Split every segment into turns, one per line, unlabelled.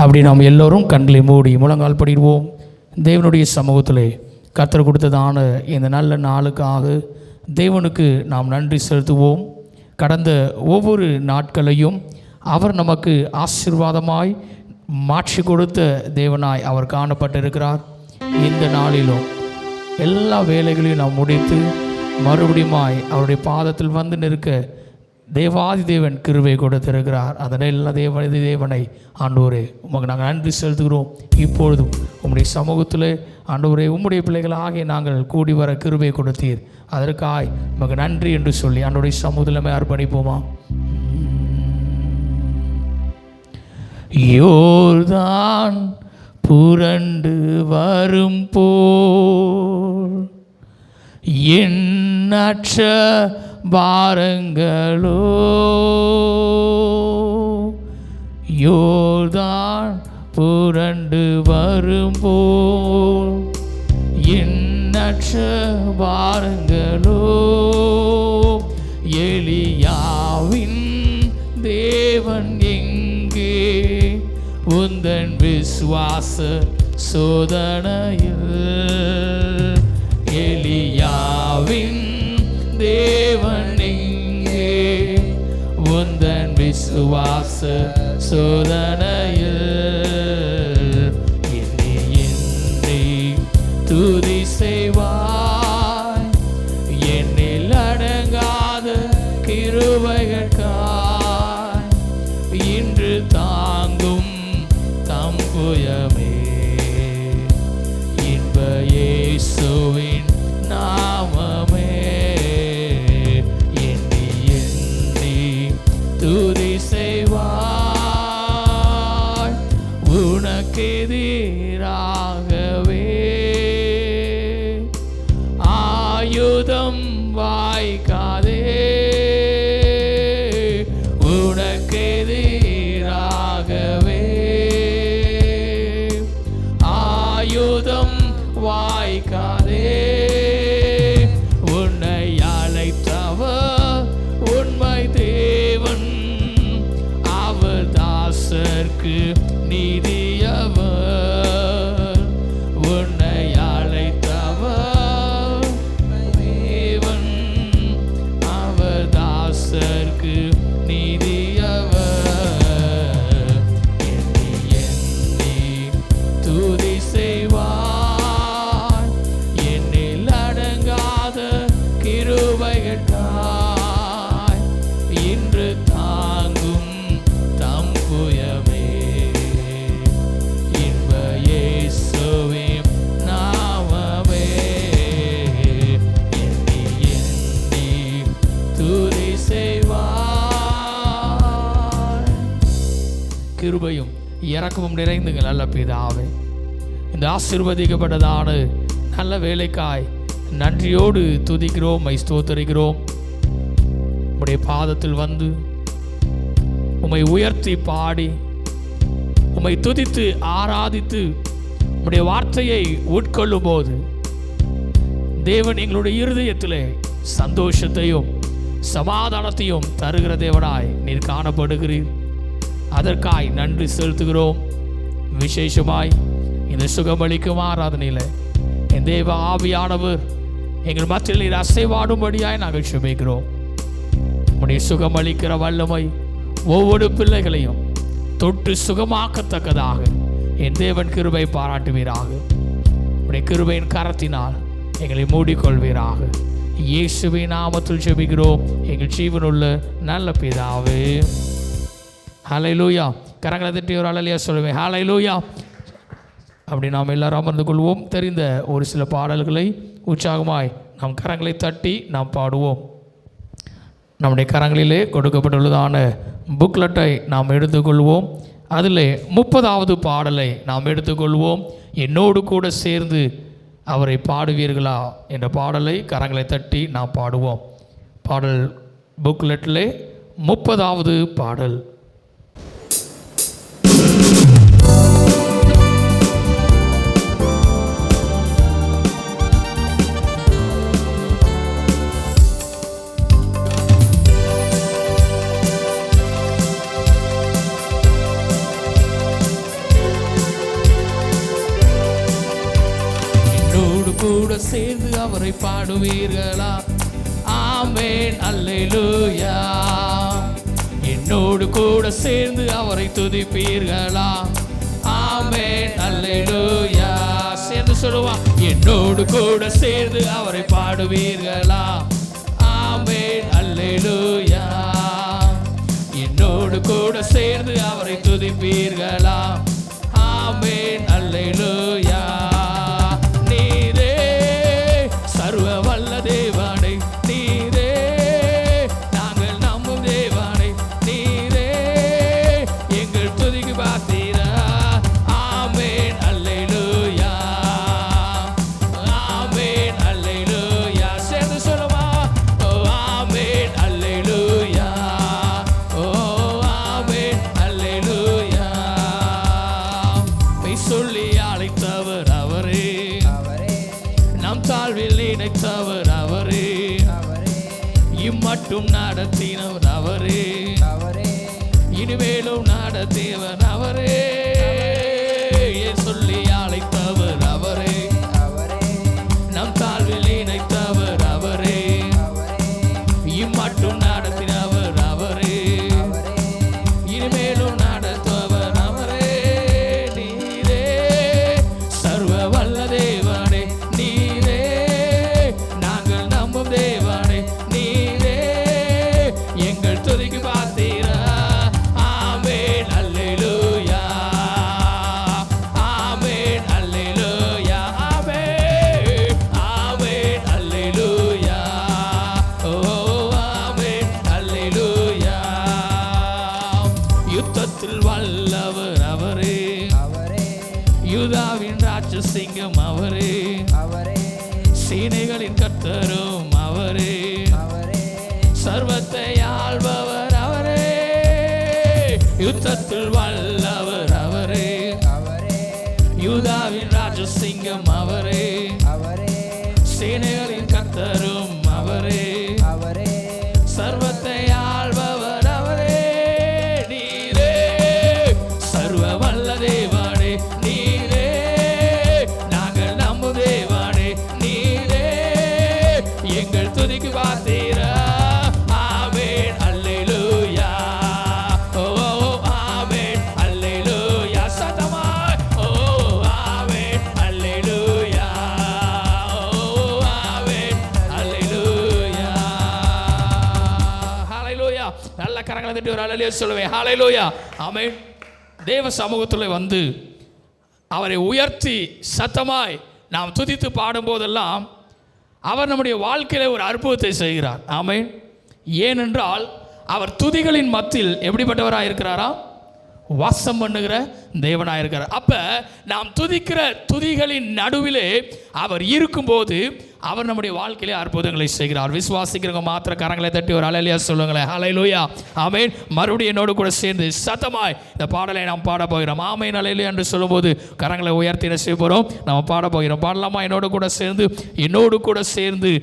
அப்படி நாம் எல்லோரும் கண்களை மூடி முழங்கால் படிடுவோம். தேவனுடைய சமூகத்திலே கர்த்தர் கொடுத்ததான இந்த நல்ல நாளுக்காக தேவனுக்கு நாம் நன்றி செலுத்துவோம். கடந்த ஒவ்வொரு நாட்களையும் அவர் நமக்கு ஆசீர்வாதமாய் மாற்றி கொடுத்த தேவனாய் அவர் காணப்பட்டிருக்கிறார். இந்த நாளிலும் எல்லா வேலைகளையும் நாம் முடித்து மறுபடியுமாய் அவருடைய பாதத்தில் வந்து நிற்க தேவாதி தேவன் கிருபை கொடுத்திருக்கிறார். அதனால் எல்லா தேவனை ஆண்டவரே உமக்கு நாங்கள் நன்றி செலுத்துகிறோம். இப்பொழுதும் உம்முடைய சமூகத்தில் ஆண்டவரே உம்முடைய பிள்ளைகளாகிய நாங்கள் கூடி வர கிருபை கொடுத்தீர். அதற்காய் உமக்கு நன்றி என்று சொல்லி ஆண்டவருடைய சமூகத்திலுமே அர்ப்பணிப்போமா. யோர்தான் புரண்டு வரும் போல் எண்ணற்ற பாரங்களோ யோர்தான் புரண்டு வரும் போல் எண்ணற்ற பாரங்களோ எலியாவின் தேவன் எங்கே உந்தன் விசுவாச சோதனையில் எலியாவின் தேவன் எங்கே உந்தன் விசுவாச சோதனையில் என்னை என்னை துதி செய்வாய் என்னில் அடங்காத கிருபைகளுக்காய் இன்று தாங்கும் தம்புயமே இன்ப இயேசுவின் நாமமே எண்ணி எண்ணி துதி செய்வாய் உனக்கெதிராகவே ஆயுதம் வாய்க்காதே உனக்கெதிராகவே ஆயுதம் வாய்க்காதே உன்னை அழைத்தவர் உண்மை தேவன் அவர் தாசர்க்கு நீதியவர் உன்னை அழைத்தவர் தேவன் அவர் தாசர்க்கு நீதியவர் எண்ணி எண்ணி துதி செய்வார் என்னில் அடங்காத கிருபைகளுக்காய் இன்று தாங்கும் தம்புயமே இன்ப இயேசுவின் நாமமே எண்ணி எண்ணி துதி செய்வார். கிருபையும் இரக்கமும் நிறைந்துங்க நல்ல பிதாவே, இந்த ஆசீர்வதிக்கப்பட்டதான நல்ல வேலைக்காய் நன்றியோடு துதிக்கிறோம், ஸ்தோத்தரிக்கிறோம். உம்முடைய பாதத்தில் வந்து உம்மை உயர்த்தி பாடி உம்மை துதித்து ஆராதித்து உம்முடைய வார்த்தையை உட்கொள்ளும் போது தேவன் எங்களுடைய இருதயத்திலே சந்தோஷத்தையும் சமாதானத்தையும் தருகிற தேவனாய் நீர் காணப்படுகிறீர். அதற்காய் நன்றி செலுத்துகிறோம். விசேஷமாய் இந்த சுகமளிக்கும் ஆராதனையில் என் தேவ ஆவியானவர் எங்கள் மத்தியில் நீர் அசைவாடும்படியாய் நாங்கள் சுமைக்கிறோம். உம்முடைய சுகமளிக்கிற வல்லமை ஒவ்வொரு பிள்ளைகளையும் தொட்டு சுகமாக்கத்தக்கதாக என் தேவன் கிருபை பாராட்டுவீராக. உம்முடைய கிருபையின் கரத்தினால் எங்களை மூடிக்கொள்வீராக. இயேசுவின் நாமத்தில் ஜெபிக்கிறோம் எங்கள் ஜீவனுள்ள நல்ல பிதாவே. ஹல்லேலூயா. கரங்களை தட்டி ஒரு ஹல்லேலூயா சொல்லுவேன். ஹல்லேலூயா. அப்படி நாம் எல்லாரும் அமர்ந்து கொள்வோம். தெரிந்த ஒரு சில பாடல்களை உற்சாகமாய் நாம் கரங்களை தட்டி நாம் பாடுவோம். நம்முடைய கரங்களிலே கொடுக்கப்பட்டுள்ளதான புக்லெட்டை நாம் எடுத்துக்கொள்வோம். அதில் 30வது பாடலை நாம் எடுத்துக்கொள்வோம். என்னோடு கூட சேர்ந்து அவரை பாடுவீர்களா என்ற பாடலை கரங்களை தட்டி நாம் பாடுவோம். பாடல் புக்லெட்டிலே 30வது பாடல். கூட சேர்ந்து அவரை பாடுவீர்களா? ஆமென் அல்லேலூயா. என்னோடு கூட சேர்ந்து அவரை துதிப்பீர்களா? ஆமென் அல்லேலூயா. சேர்ந்து சொல்லுவான். என்னோடு கூட சேர்ந்து அவரை பாடுவீர்களா? ஆமென் அல்லேலூயா. என்னோடு கூட சேர்ந்து அவரை துதிப்பீர்களா? ஆமென் அல்லேலூயா. நீரே சர்வ வல்ல தேவனை, நீரே நாங்கள் நம்பும் தேவனை, நீரே எங்கள் துதிக்கு பார்த்தீரா? ஆமென் அல்லேலூயா. ஆமென் அல்லேலூயா. சேர்ந்து சொல்லுமா? ஓ ஆமென் அல்லேலூயா. ஓ ஆமென் அல்லேலூயா. மெய் சொல்லி அழைத்தவர் அவரே, நம் தாழ்வில் இணைத்தவர் அவரே, இம்மட்டும் நடத்தினவர் அவரே, இனிமேலும் நடத்தியவர் அவரே. சொல்லி அழைத்தவர் அவரே, நம் தாழ்வில் இணைத்தவர் அவரே, இம்மட்டும் நடத்தினவர் அவரே, இனிமேலும் நடத்துவர் அவரே. நீரே சர்வ வல்ல தேவனே, நீரே நாங்கள் நம்பும் தேவனே, நீரே எங்கள் துதிக்கு பார்த்தீரா? ஆமென் அல்லேலூயா. ஆமென் அல்லேலூயா. ஆமென் ஆமென் அல்லேலூயா. ஓ ஆமென் அல்லேலூயா. யுத்தத்தில் வல்லவர் அவரே, யூதாவின் ராட்சசிங்கம் அவரே, சேனைகளின் கர்த்தரும் அவரே, சர்வத்தை ஆள்பவர் அவரே. யுத்தத்தில் வல்லவர் அவரே, யூதாவின் ராஜசிங்கம் அவரே, சேனைகளின் கர்த்தரும் அவரே, சர்வத்தை ஆள்பவர் அவரே. நீரே சர்வ வல்ல தேவனே, நீரே நாங்கள் நம்பும் தேவனே, நீரே எங்கள் துதிக்கு பார்த்தீரா? ஆமென் அல்லேலூயா. ஓ ஆமென் அல்லேலூயா. சத்தமாய் ஓ ஆமென் அல்லேலூயா. ஓ ஆமென் அல்லேலூயா. ஹல்லேலூயா. நல்ல கரங்களை தட்டி ஒரு ஹல்லேலூயா சொல்லுவேன். ஹல்லேலூயா. ஆமென். தேவ சமூகத்தில் வந்து அவரை உயர்த்தி சத்தமாய் நாம் துதித்து பாடும்போதெல்லாம் அவர் நம்முடைய வாழ்க்கையில் ஒரு அற்புதத்தை செய்கிறார். ஆமென். ஏனென்றால் அவர் துதிகளின் மத்தியில் எப்படிப்பட்டவராக இருக்கிறாரா? வாசம் பண்ணுகிற தேவனாக இருக்கிறார். அப்போ நாம் துதிக்கிற துதிகளின் நடுவிலே அவர் இருக்கும்போது அவர் நம்முடைய வாழ்க்கையிலே அற்புதங்களை செய்கிறார். விசுவாசிக்கிறவங்க மாத்திர கரங்களை தட்டி ஒரு ஹல்லேலூயா சொல்லுங்களேன். ஹல்லேலூயா. ஆமென். மறுபடியும் என்னோடு கூட சேர்ந்து சத்தமாய் இந்த பாடலை நாம் பாட போகிறோம். ஆமென் ஹல்லேலூயா என்று சொல்லும்போது கரங்களை உயர்த்தி என்ன செய்ய போகிறோம்? நம்ம பாட போகிறோம். பாடலாமா? என்னோடு கூட சேர்ந்து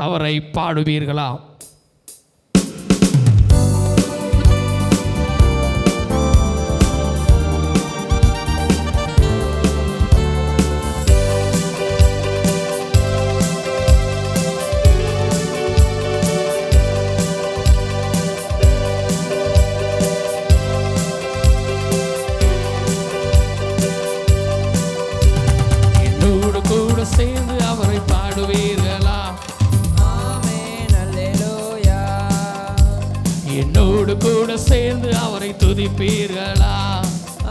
அவரை பாடுவீர்களா? சேர்ந்து அவரை பாடுவீர்களா? ஆமென் அல்லேலூயா. என்னோடு கூட சேர்ந்து அவரை துதிப்பீர்களா?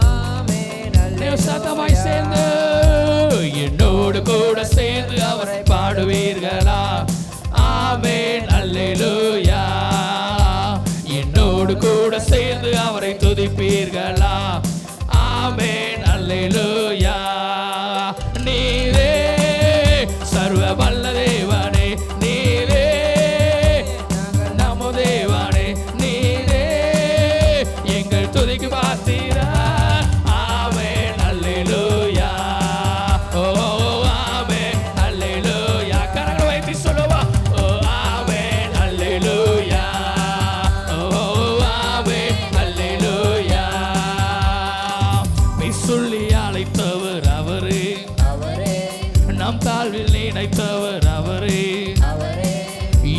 ஆமென் அல்லேலூயா. சத்தமாய் சேர்ந்து என்னோடு கூட சேர்ந்து அவரை பாடுவீர்களா? ஆமென் அல்லேலூயா. என்னோடு கூட சேர்ந்து அவரை துதிப்பீர்களா? ஆமென் அல்லேலூயா. நீரே சர்வ வல்ல தேவனே, நீரே நமோ தேவனே, நீரே எங்கள் துதிக்கு பார்த்தீரா? ஆமென் அல்லேலூயா. ஓ ஆமென் அல்லேலூயா. கரங்களை வைத்து சொல்லுவா. ஓ ஆமென் அல்லேலூயா. ஓ ஆமென் அல்லேலூயா. மெய் சொல்லி அழைத்தவர் அவரே, நம் தாழ்வில் நினைத்தவர் அவரே,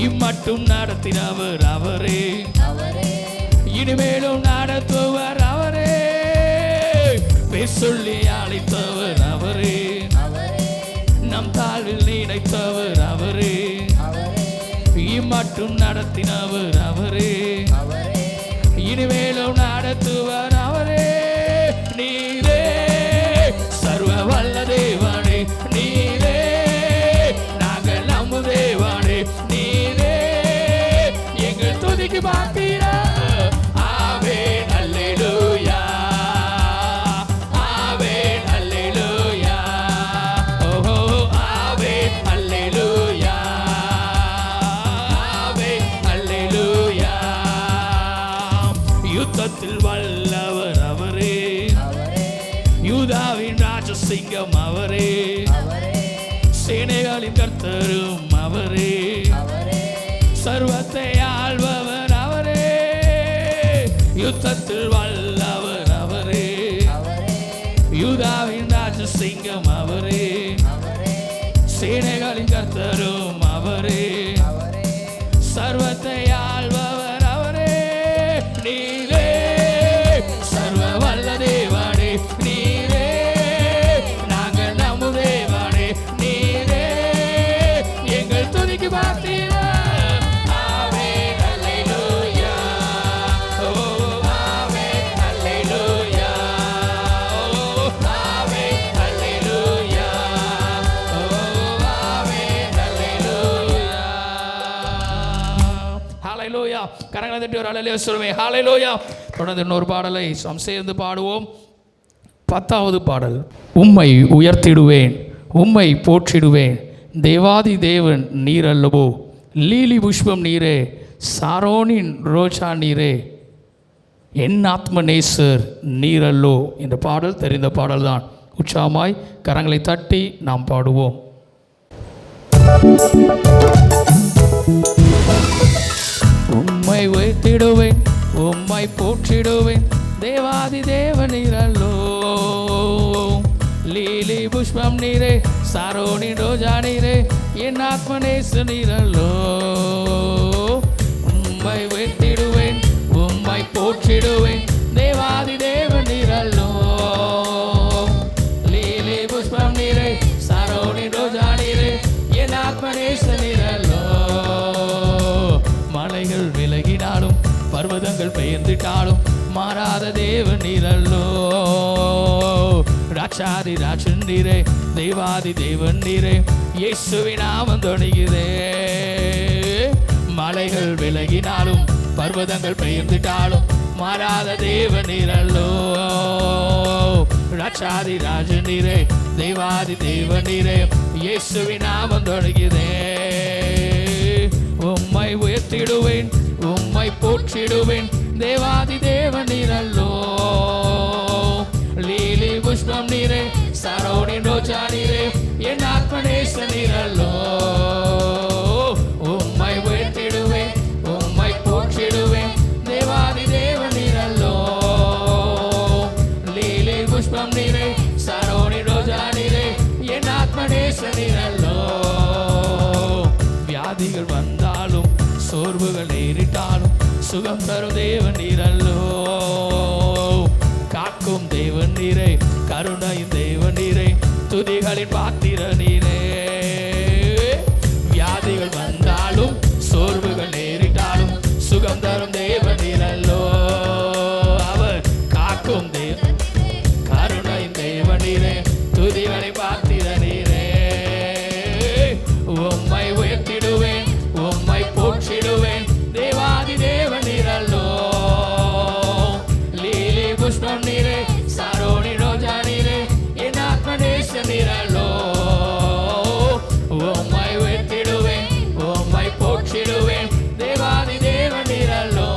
இம்மட்டும் நடத்தினவர் அவரே, இனிமேலும் நடத்துவர் அவரே, பேர் சொல்லி அழைத்தவர் அவரே, நம் தாழ்வில் நினைத்தவர் அவரே, இம்மட்டும் நடத்தினவர் அவரே, இனிமேலும் நடத்துவர் அவரே. நீரே சர்வ வல்ல தேவனே, நீரே நாங்கள் நம்பும் தேவனே, நீரே எங்கள் துதிக்கு பாத்திர. ஆமென் அல்லேலூயா, ஆமென் அல்லேலூயா, ஓஹோ ஆமென் அல்லேலூயா, ஆமென் அல்லேலூயா. யுத்தத்தில் வல்லவர் அவரே, யூதாவின் ராஜசிங்கம் அவரே, சேனைகளின் கர்த்தரும் அவரே, சர்வத்தை ஆள்பவர் அவரே, யுத்தத்தில் வல்லவர் அவரே, யூதாவின் ராஜசிங்கம் அவரே, சேனைகளின் கர்த்தரும் அவரே, சர்வத்தை ஆள்பவர் அவரே. நீரே சர்வ வல்ல தேவனே, நீரே நாங்கள் நம்பும் தேவனே, நீரே எங்கள் துதிக்கு பாத்திர. ஆமென் அல்லேலூயா, ஓ ஆமென் அல்லேலூயா, ஓ ஆமென் அல்லேலூயா, ஓ ஆமென் அல்லேலூயா. ஹல்லேலூயா. கரங்களை தட்டி ஒரு ஹல்லேலூயா சொல்லுவேன். ஹல்லேலூயா. தொடர்ந்து இன்னொரு பாடலை நாம் சேர்ந்து பாடுவோம். 10வது பாடல். உம்மை உயர்த்திடுவேன், உம்மை போற்றிடுவேன், தேவாதி தேவன் நீர் அல்லவோ, லீலி புஷ்பம் நீரே, சாரோனின் ரோஜா நீரே, என் ஆத்மநேசர் நீர் அல்லோ. இந்த பாடல் தெரிந்த பாடல் தான். உற்சாகமாய் கரங்களை தட்டி நாம் பாடுவோம். உம்மை உயர்த்திடுவேன், உம்மை போற்றிடுவேன், தேவாதி தேவன் நீர் அல்லோ, லீலி புஷ்பம் நீரே, சாரோனின் ரோஜா நீரே, என் ஆத்மநேசர் நீர் அல்லோ. உம்மை உயர்த்திடுவேன், உம்மை போற்றிடுவேன், தேவாதி தேவன் நீர் அல்லோ, லீலி புஷ்பம் நீரே, சாரோனின் ரோஜா நீரே, என் ஆத்மநேசர் நீர் அல்லோ. மலைகள் விலகினாலும் பர்வதங்கள் பெயர்ந்திட்டாலும் மாறாத தேவன் நீர் அல்லோ, ராட்சாதி ராஜன் நீரே, தேவாதி தேவன் நீரே, இயேசுவின் நாமம் தொழுகிறே. மலைகள் விலகினாலும் பர்வதங்கள் பெயர்ந்திட்டாலும் மாறாத தேவன் நீர் அல்லோ, ராட்சாதி ராஜன் நீரே, தேவாதி தேவன் நீரே, இயேசுவின் நாமம் தொழுகிறே. உம்மை உயர்த்திடுவேன், உம்மை போற்றிடுவேன், தேவாதி தேவன் நீர் அல்லோ, லீலி புஷ்பம் நீரே, சாரோனின் ரோஜா நீரே, என் ஆத்மநேசர் நீர் அல்லோ. உம்மை உயர்த்திடுவேன், உம்மை போற்றிடுவேன், தேவாதி தேவன் நீர் அல்லோ, லீலி புஷ்பம் நீரே, சாரோனின் ரோஜா நீரே, என் ஆத்மநேசர் நீர் அல்லோ. வியாதிகள் வந்தாலும் சோர்வுகள் நேரிட்டாலும் சுகம் தரும் தேவன் நீர் அல்லோ, காக்கும் தேவன் நீரே, கருணையின் தேவன் நீரே, துதிகளின் பாத்திர நீரே. வியாதிகள் வந்தாலும் சோர்வுகள் நேரிட்டாலும் சுகம் தரும் தேவன் நீர் அல்லோ, அவர் காக்கும் தேவன், கருணையின் தேவன் நீரே, துதிகளின் பாத்திர நீரே. உம்மை உயர்த்திடுவேன், உம்மை போற்றிடுவேன், தேவாதி தேவன் நீர் அல்லோ, லீலி புஷ்பம் நீரே, சாரோனின் ரோஜா நீரே, என் ஆத்மநேசர் நீர் அல்லோ. உம்மை உயர்த்திடுவேன், உம்மை போற்றிடுவேன், தேவாதி தேவன் நீர் அல்லோ,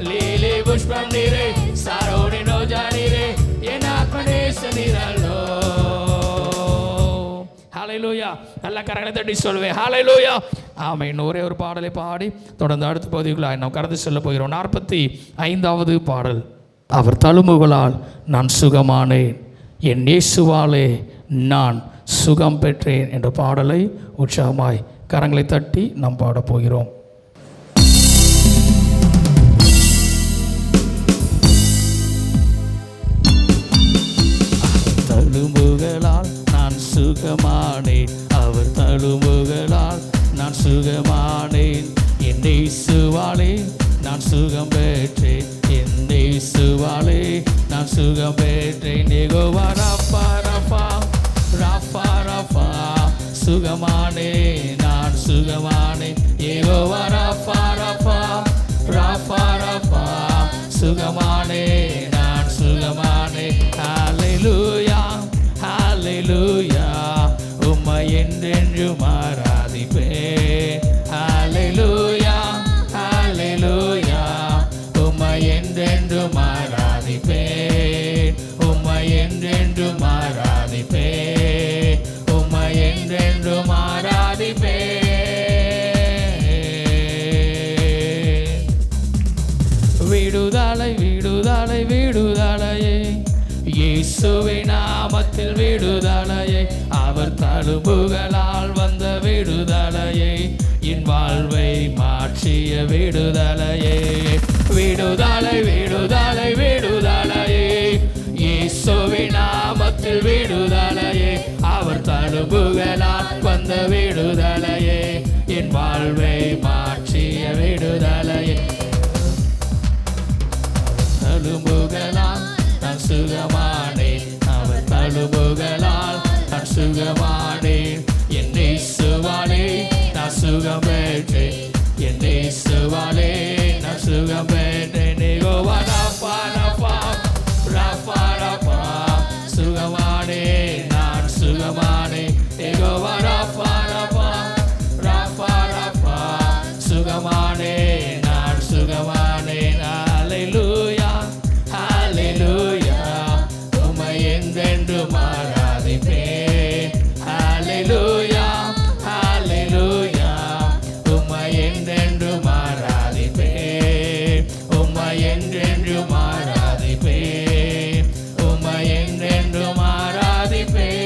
லீலி புஷ்பம் நீரே, சாரோனின் ரோஜா நீரே, என் ஆத்மநேசர் நீர் அல்லோ. ஹல்லேலூயா. நல்ல கரங்களை தட்டி சொல்லுவேன். ஹல்லேலூயா. ஆமென். ஒரே ஒரு பாடலை பாடி தொடர்ந்து அடுத்த பகுதிக்குள்ளாய் நாம் கடந்து செல்ல போகிறோம். 45வது பாடல். அவர் தழும்புகளால் நான் சுகமானேன், என் இயேசுவாலே நான் சுகம் பெற்றேன் என்ற பாடலை உற்சாகமாய் கரங்களை தட்டி நாம் பாடப் போகிறோம். தழும்புகளால் நான் சுகமானேன், அவர் தழும்புகளால் நான் சுகமானேன், என் இயேசுவாலே நான் சுகம் பெற்றேன், என் இயேசுவாலே நான் சுகம் பெற்றேன். யெகோவா ரப்பா ரப்பா ரப்பா ரப்பா சுகமானே நான் சுகமானே, யெகோவா ரப்பா ரப்பா ரப்பா ரப்பா சுகமானே நான் சுகமானே. ஹல்லேலூயா ஹல்லேலூயா உம்மை என்றென்றும் ஆராதிப்பேன். ஹல்லேலூயா ஹல்லேலூயா உம்மை என்றென்றும் ஆராதிப்பேன், உம்மை என்றென்றும் ஆராதிப்பேன், உம்மை என்றென்றும் ஆராதிப்பேன். விடுதலை விடுதலை விடுதலையே, இயேசுவின் நாமத்தில் விடுதலையே, அவர் தழும்புகளால் வந்த விடுதலையே, என் வாழ்வை மாற்றிய விடுதலையே. விடுதலை விடுதலை விடுதலையே, இயேசுவின் நாமத்தில் விடுதலையே, அவர் தழும்புகளால் வந்த விடுதலையே, என் வாழ்வை மாற்றிய விடுதலையே. தழும்புகளால் நான் சுகமானேன், அவர் தழும்புகளால் நான் சுகமானேன், என் இயேசுவாலே நான் சுகம் பெற்றேன், என் இயேசுவாலே நான் சுகம் பெற்றேன். யெகோவா ரப்பா ரப்பா ரப்பா ரப்பா சுகமானே நான் சுகமானே, யெகோவா ரப்பா ரப்பா ரப்பா ரப்பா சுகமானே நான் சுகமானே. ஹல்லேலூயா ஹல்லேலூயா உம்மை என்றென்றும் ஆராதிப்பேன். ஹல்லேலூயா ஹல்லேலூயா உம்மை என்றென்றும் ஆராதிப்பேன், உம்மை என்றென்றும் ஆராதிப்பேன், உம்மை என்றென்றும் ஆராதிப்பேன்.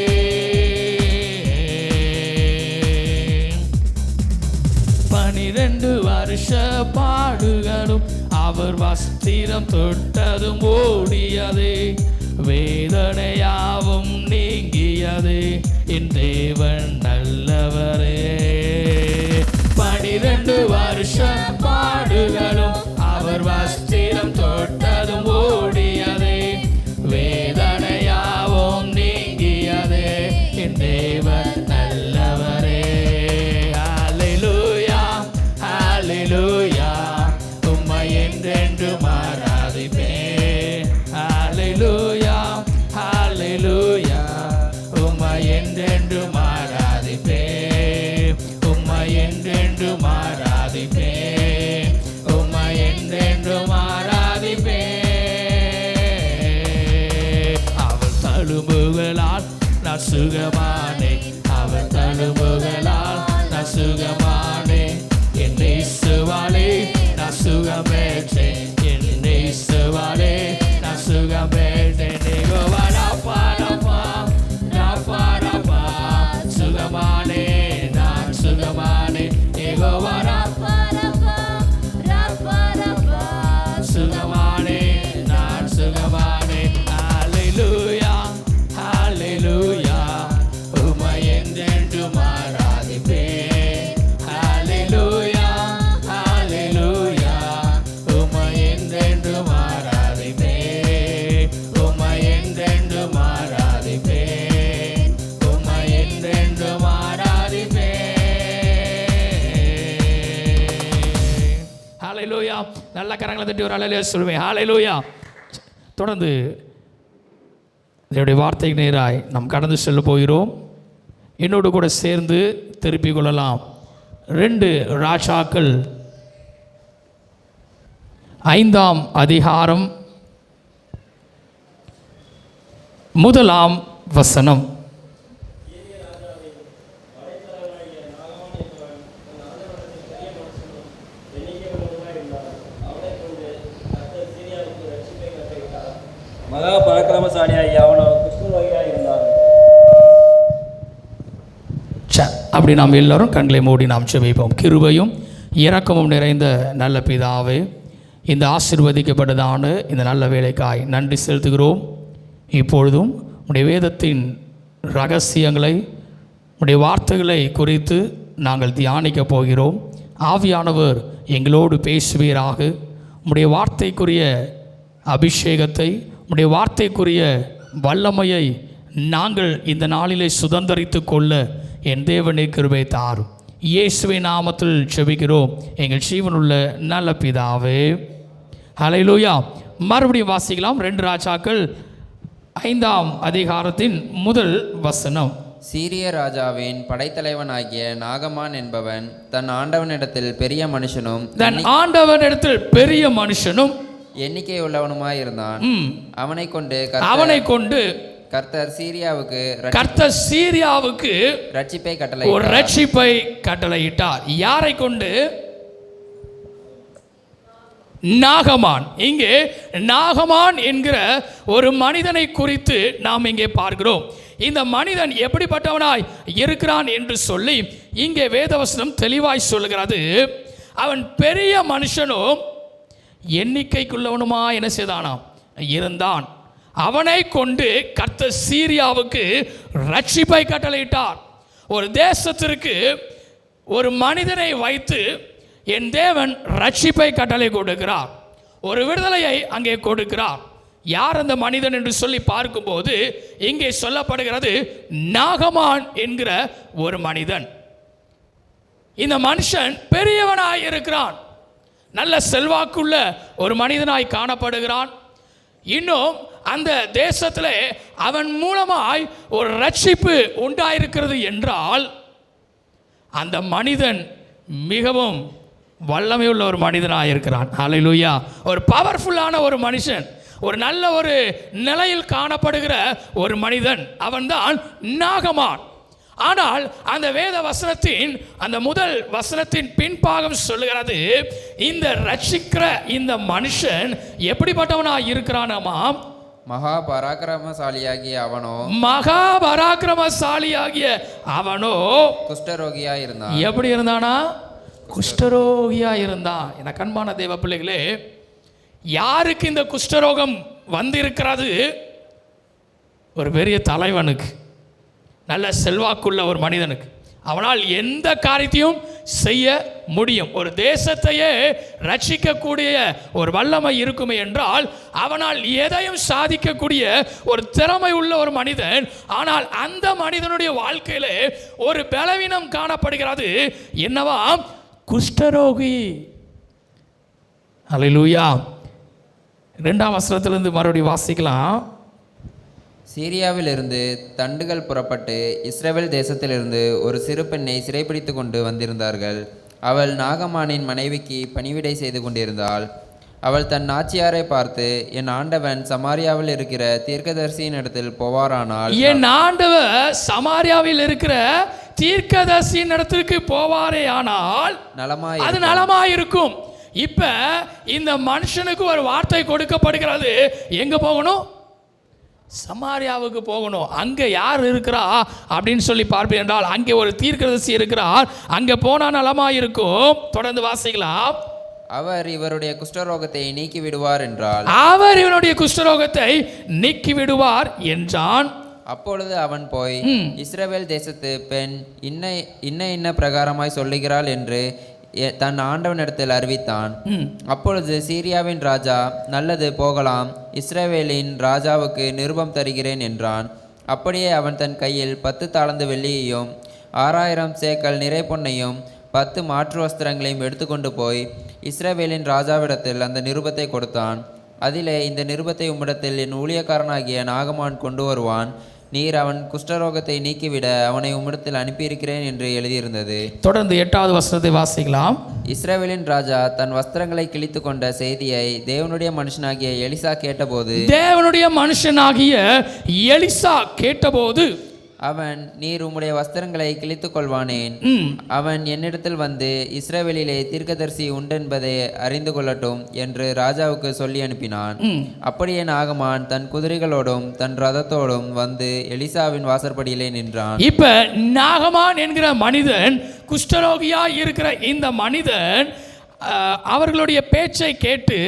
12 வருஷ பாடுகளும் அவர் வஸ்திரம் தொட்டதும் ஓடியதே, வேதனையாவும் நீங்கியதே, என் தேவன் நல்லவரே. 12 வருஷ பாடுகளும் அவர் வஸ்திரம் தொட்டதும் ஓடியதே, வேதனையாவும் நீங்கியதே, என் தேவன் நல்லவரே. ஹல்லேலூயா ஹல்லேலூயா உம்மை என்றென்றும் ஆராதிப்பேன். ஹல்லேலூயா ஹல்லேலூயா உம்மை என்றென்றும் ஆராதிப்பேன், உம்மை என்றென்றும் ஆராதிப்பேன், உம்மை என்றென்றும் ஆராதிப்பேன். அவர் தழும்புகளால் நான் சுகமானே, அவர் தழும்புகளால் நான் சுகமானே, என் இயேசுவாலே நான் சுகம் பெற்றேன், என் இயேசுவாலே நான் சுகம் பெற்றேன். யெகோவா ரப்பா ரப்பா ரப்பா ரப்பா சுகமானே நான் சுகமானே, யெகோவா ரப்பா ரப்பா ரப்பா ரப்பா சுகமானே நான் சுகமானே. ஹல்லேலூயா ஹல்லேலூயா உம்மை என்றென்றும் ஆராதிப்பேன். ஹல்லேலூயா ஹல்லேலூயா உம்மை என்றென்றும் ஆராதிப்பேன், உம்மை என்றென்றும் ஆராதிப்பேன், உம்மை என்றென்றும் ஆராதிப்பேன். ஹல்லேலூயா. நல்ல கரங்களை தட்டி ஒரு ஹல்லேலூயா சொல்லுவேன். ஹல்லேலூயா. தொடர்ந்து இதனுடைய வார்த்தைக்கு நேராய் நாம் கடந்து செல்ல போகிறோம். என்னோடு கூட சேர்ந்து திருப்பிக் கொள்ளலாம். 2 ராஜாக்கள் 5ஆம் அதிகாரம் 1ஆம் வசனம்.
மகா பராக்கிரமசாலியாய் அவனோ குஷ்டரோகியாய் இருந்தான்.
அப்படி நாம் எல்லாரும் கண்களை மூடி நாம் ஜெபிப்போம். கிருபையும் இரக்கமும் நிறைந்த நல்ல பிதாவே, இந்த ஆசீர்வதிக்கப்பட்டதான இந்த நல்ல வேலைக்காய் நன்றி செலுத்துகிறோம். இப்பொழுதும் உடைய வேதத்தின் ரகசியங்களை, உடைய வார்த்தைகளை குறித்து நாங்கள் தியானிக்கப் போகிறோம். ஆவியானவர் எங்களோடு பேசுவீராக. உடைய வார்த்தைக்குரிய அபிஷேகத்தை, உடைய வார்த்தைக்குரிய வல்லமையை நாங்கள் இந்த நாளிலே சுதந்தரித்து கொள்ள என் தேவனே கிருபை தாரும். இயேசுவின் நாமத்தில் ஜெபிக்கிறோம் எங்கள் ஜீவனுள்ள நல்ல பிதாவே. ஹல்லேலூயா. மறுபடியும் வாசிக்கலாம். 2 ராஜாக்கள் 5ஆம் அதிகாரத்தின் முதல் வசனம்.
சீரிய ராஜாவின் படைத்தலைவனாகிய நாகமான் என்பவன் தன் ஆண்டவனிடத்தில் பெரிய மனுஷனும்
எண்ணிக்கை
உள்ளவனுமாயிருந்தான்.
அவனை கொண்டு
கர்த்தர்
சீரியாவுக்கு ரட்சிப்பை கட்டளையிட்டார். யாரை கொண்டு? நாகமான். இங்கே நாகமான் என்கிற ஒரு மனிதனை குறித்து நாம் இங்கே பார்க்கிறோம். இந்த மனிதன் எப்படிப்பட்டவனாய் இருக்கிறான் என்று சொல்லி இங்கே வேதவசனம் தெளிவாய் சொல்லுகிறது. அவன் பெரிய மனுஷனும் எண்ணிக்கைக்குள்ளவனுமா என்ன செய்தானாம் இருந்தான். அவனை கொண்டு கர்த்தர் சீரியாவுக்கு ரட்சிப்பை கட்டளையிட்டார். ஒரு தேசத்திற்கு ஒரு மனிதனை வைத்து என் தேவன் ரட்சிப்பை கட்டளை கொடுக்கிறார். ஒரு விடுதலையை அங்கே கொடுக்கிறார். யார் அந்த மனிதன் என்று சொல்லி பார்க்கும்போது இங்கே சொல்லப்படுகிறது நாகமான் என்கிற ஒரு மனிதன். இந்த மனுஷன் பெரியவனாய் இருக்கிறான். நல்ல செல்வாக்குள்ள ஒரு மனிதனாய் காணப்படுகிறான். இன்னும் அந்த தேசத்திலே அவன் மூலமாய் ஒரு ரட்சிப்பு உண்டாயிருக்கிறது என்றால் அந்த மனிதன் மிகவும் வல்லமையுள்ள ஒரு மனிதனாக இருக்கிறான். ஹல்லேலூயா. ஒரு பவர்ஃபுல்லான ஒரு மனுஷன், ஒரு நல்ல ஒரு நிலையில் காணப்படுகிற ஒரு மனிதன், அவன்தான் நாகமான். ஆனால் அந்த வேத வசனத்தின் அந்த முதல் வசனத்தின் பின்பாகம் சொல்லுகிறது, இந்த ரட்சிக்கிற இந்த மனுஷன் எப்படிப்பட்டவனாக இருக்கிறானாமாம்?
மகா பராக்கிரமசாலியாகிய
அவனோ
குஷ்டரோகியா இருந்தான்.
எப்படி இருந்தானா? குஷ்டரோகியா இருந்தான். என கண்பான தேவ பிள்ளைகளே, யாருக்கு இந்த குஷ்டரோகம் வந்திருக்கிறது? ஒரு பெரிய தலைவனுக்கு, நல்ல செல்வாக்குள்ள ஒரு மனிதனுக்கு. அவனால் எந்த காரியத்தையும் செய்ய முடியும். ஒரு தேசத்தையே ரட்சிக்கக்கூடிய ஒரு வல்லமை இருக்குமே என்றால் அவனால் எதையும் சாதிக்கக்கூடிய ஒரு திறமை உள்ள ஒரு மனிதன். ஆனால் அந்த மனிதனுடைய வாழ்க்கையிலே ஒரு பலவீனம் காணப்படுகிறது. என்னவா? குஷ்டரோகி. ஹல்லேலூயா. 2ஆம் வசனத்திலிருந்து மறுபடியும் வாசிக்கலாம்.
சீரியாவிலிருந்து தண்டுகள் புறப்பட்டு இஸ்ரவேல் தேசத்திலிருந்து ஒரு சிறு பெண்ணை சிறைப்பிடித்து கொண்டு வந்திருந்தார்கள். அவள் நாகமானின் மனைவிக்கு பணிவிடை செய்து கொண்டிருந்தாள். அவள் தன் நாச்சியாரை பார்த்து, என் ஆண்டவன் சமாரியாவில் இருக்கிற தீர்க்கதரிசியின் இடத்தில் போவாரானால்,
என் ஆண்டவர் சமாரியாவில் இருக்கிற தீர்க்கதரிசியின் இடத்திற்கு போவாரே ஆனால் அது நலமாயிருக்கும். இப்ப இந்த மனுஷனுக்கு ஒரு வார்த்தை கொடுக்கப்படுகிறது. எங்க போகணும்? சமாரியாவுக்கு போகணும். அங்கே யார் இருக்கிறா அப்படின்னு சொல்லி பார்ப்பேன் என்றால் அங்கே ஒரு தீர்க்கதரிசி இருக்கிறார். அங்கே போனால் நலமாக இருக்கும். தொடர்ந்து வாசிக்கலாம்.
அவர் இவருடைய குஷ்டரோகத்தை நீக்கி விடுவார் என்றால்,
அவர் இவனுடைய குஷ்டரோகத்தை நீக்கி விடுவார் என்றான்.
அப்பொழுது அவன் போய் இஸ்ரவேல் தேசத்து பெண் இன்ன பிரகாரமாய் சொல்லுகிறாள் என்று தன் ஆண்டவனிடத்தில் அறிவித்தான். அப்பொழுது சீரியாவின் ராஜா, நல்லது, போகலாம், இஸ்ரவேலின் ராஜாவுக்கு நிருபம் தருகிறேன் என்றான். அப்படியே அவன் தன் கையில் 10 தாலந்து வெள்ளியையும் 6000 சேக்கல் நிறை பொன்னையும் 10 மாற்று வஸ்திரங்களையும் எடுத்துக்கொண்டு போய் இஸ்ரவேலின் ராஜாவிடத்தில் அந்த நிருபத்தை கொடுத்தான். அதிலே, இந்த நிருபத்தை உம்மிடத்தில் என் ஊழியக்காரனாகிய நாகமான் கொண்டு வருவான். நீர் அவன் குஷ்டரோகத்தை நீக்கிவிட அவனை உம்மிடத்தில் அனுப்பியிருக்கிறேன் என்று எழுதியிருந்தது.
தொடர்ந்து 8வது வசனத்தை வாசிக்கலாம்.
இஸ்ரவேலின் ராஜா தன் வஸ்திரங்களை கிழித்து கொண்ட செய்தியை தேவனுடைய மனுஷனாகிய எலிசா கேட்டபோது அவன், நீர் உம்முடைய வஸ்திரங்களை கிழித்துக் கொள்வானேன். அவன் என்னிடத்தில் வந்து இஸ்ரவேலிலே தீர்க்கதரிசி உண்டென்பதை அறிந்து கொள்ளட்டும் என்று ராஜாவுக்கு சொல்லி அனுப்பினான். அப்படியே நாகமான் தன் குதிரைகளோடும் தன் ரதத்தோடும் வந்து எலிசாவின் வாசற்படியிலே நின்றான்.
இப்ப நாகமான் என்கிற மனிதன், குஷ்டரோகியா இருக்கிற இந்த மனிதன் அவர்களுடைய பேச்சை கேட்டு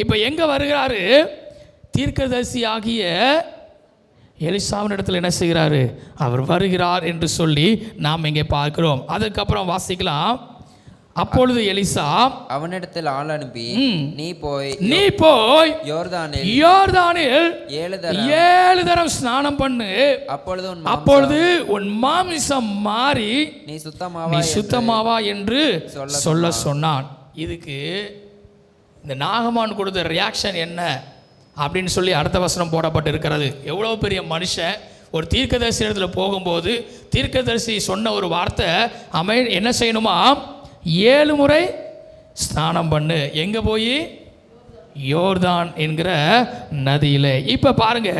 இப்ப எங்க வருகிறாரு? தீர்க்கதரிசி ஆகிய எலிசாவின் இடத்துல என்ன செய்கிறாரு? அவர் வருகிறார் என்று சொல்லி நாம் இங்கே பார்க்கிறோம். அதுக்கப்புறம் வாசிக்கலாம். அப்பொழுது எலிசா
அவனிடத்தில் ஆள் அனுப்பி, நீ போய்
யோர்தானில் 7 தரம் ஸ்நானம் பண்ணு, அப்பொழுது உன் மாமிசம் மாறி நீ சுத்தமாவா என்று சொல்ல சொன்னான். இதுக்கு இந்த நாகமான் கொடுத்த ரியாக்ஷன் என்ன அப்படின்னு சொல்லி அடுத்த வசனம் போடப்பட்டு இருக்கிறது. எவ்வளோ பெரிய மனுஷன்! ஒரு தீர்க்கதரிசி இடத்துல போகும்போது தீர்க்கதரிசி சொன்ன ஒரு வார்த்தை, அவன் என்ன செய்யணுமா? 7 முறை ஸ்நானம் பண்ணு. எங்கே போய்? யோர்தான் என்கிற நதியிலே. இப்ப பாருங்க,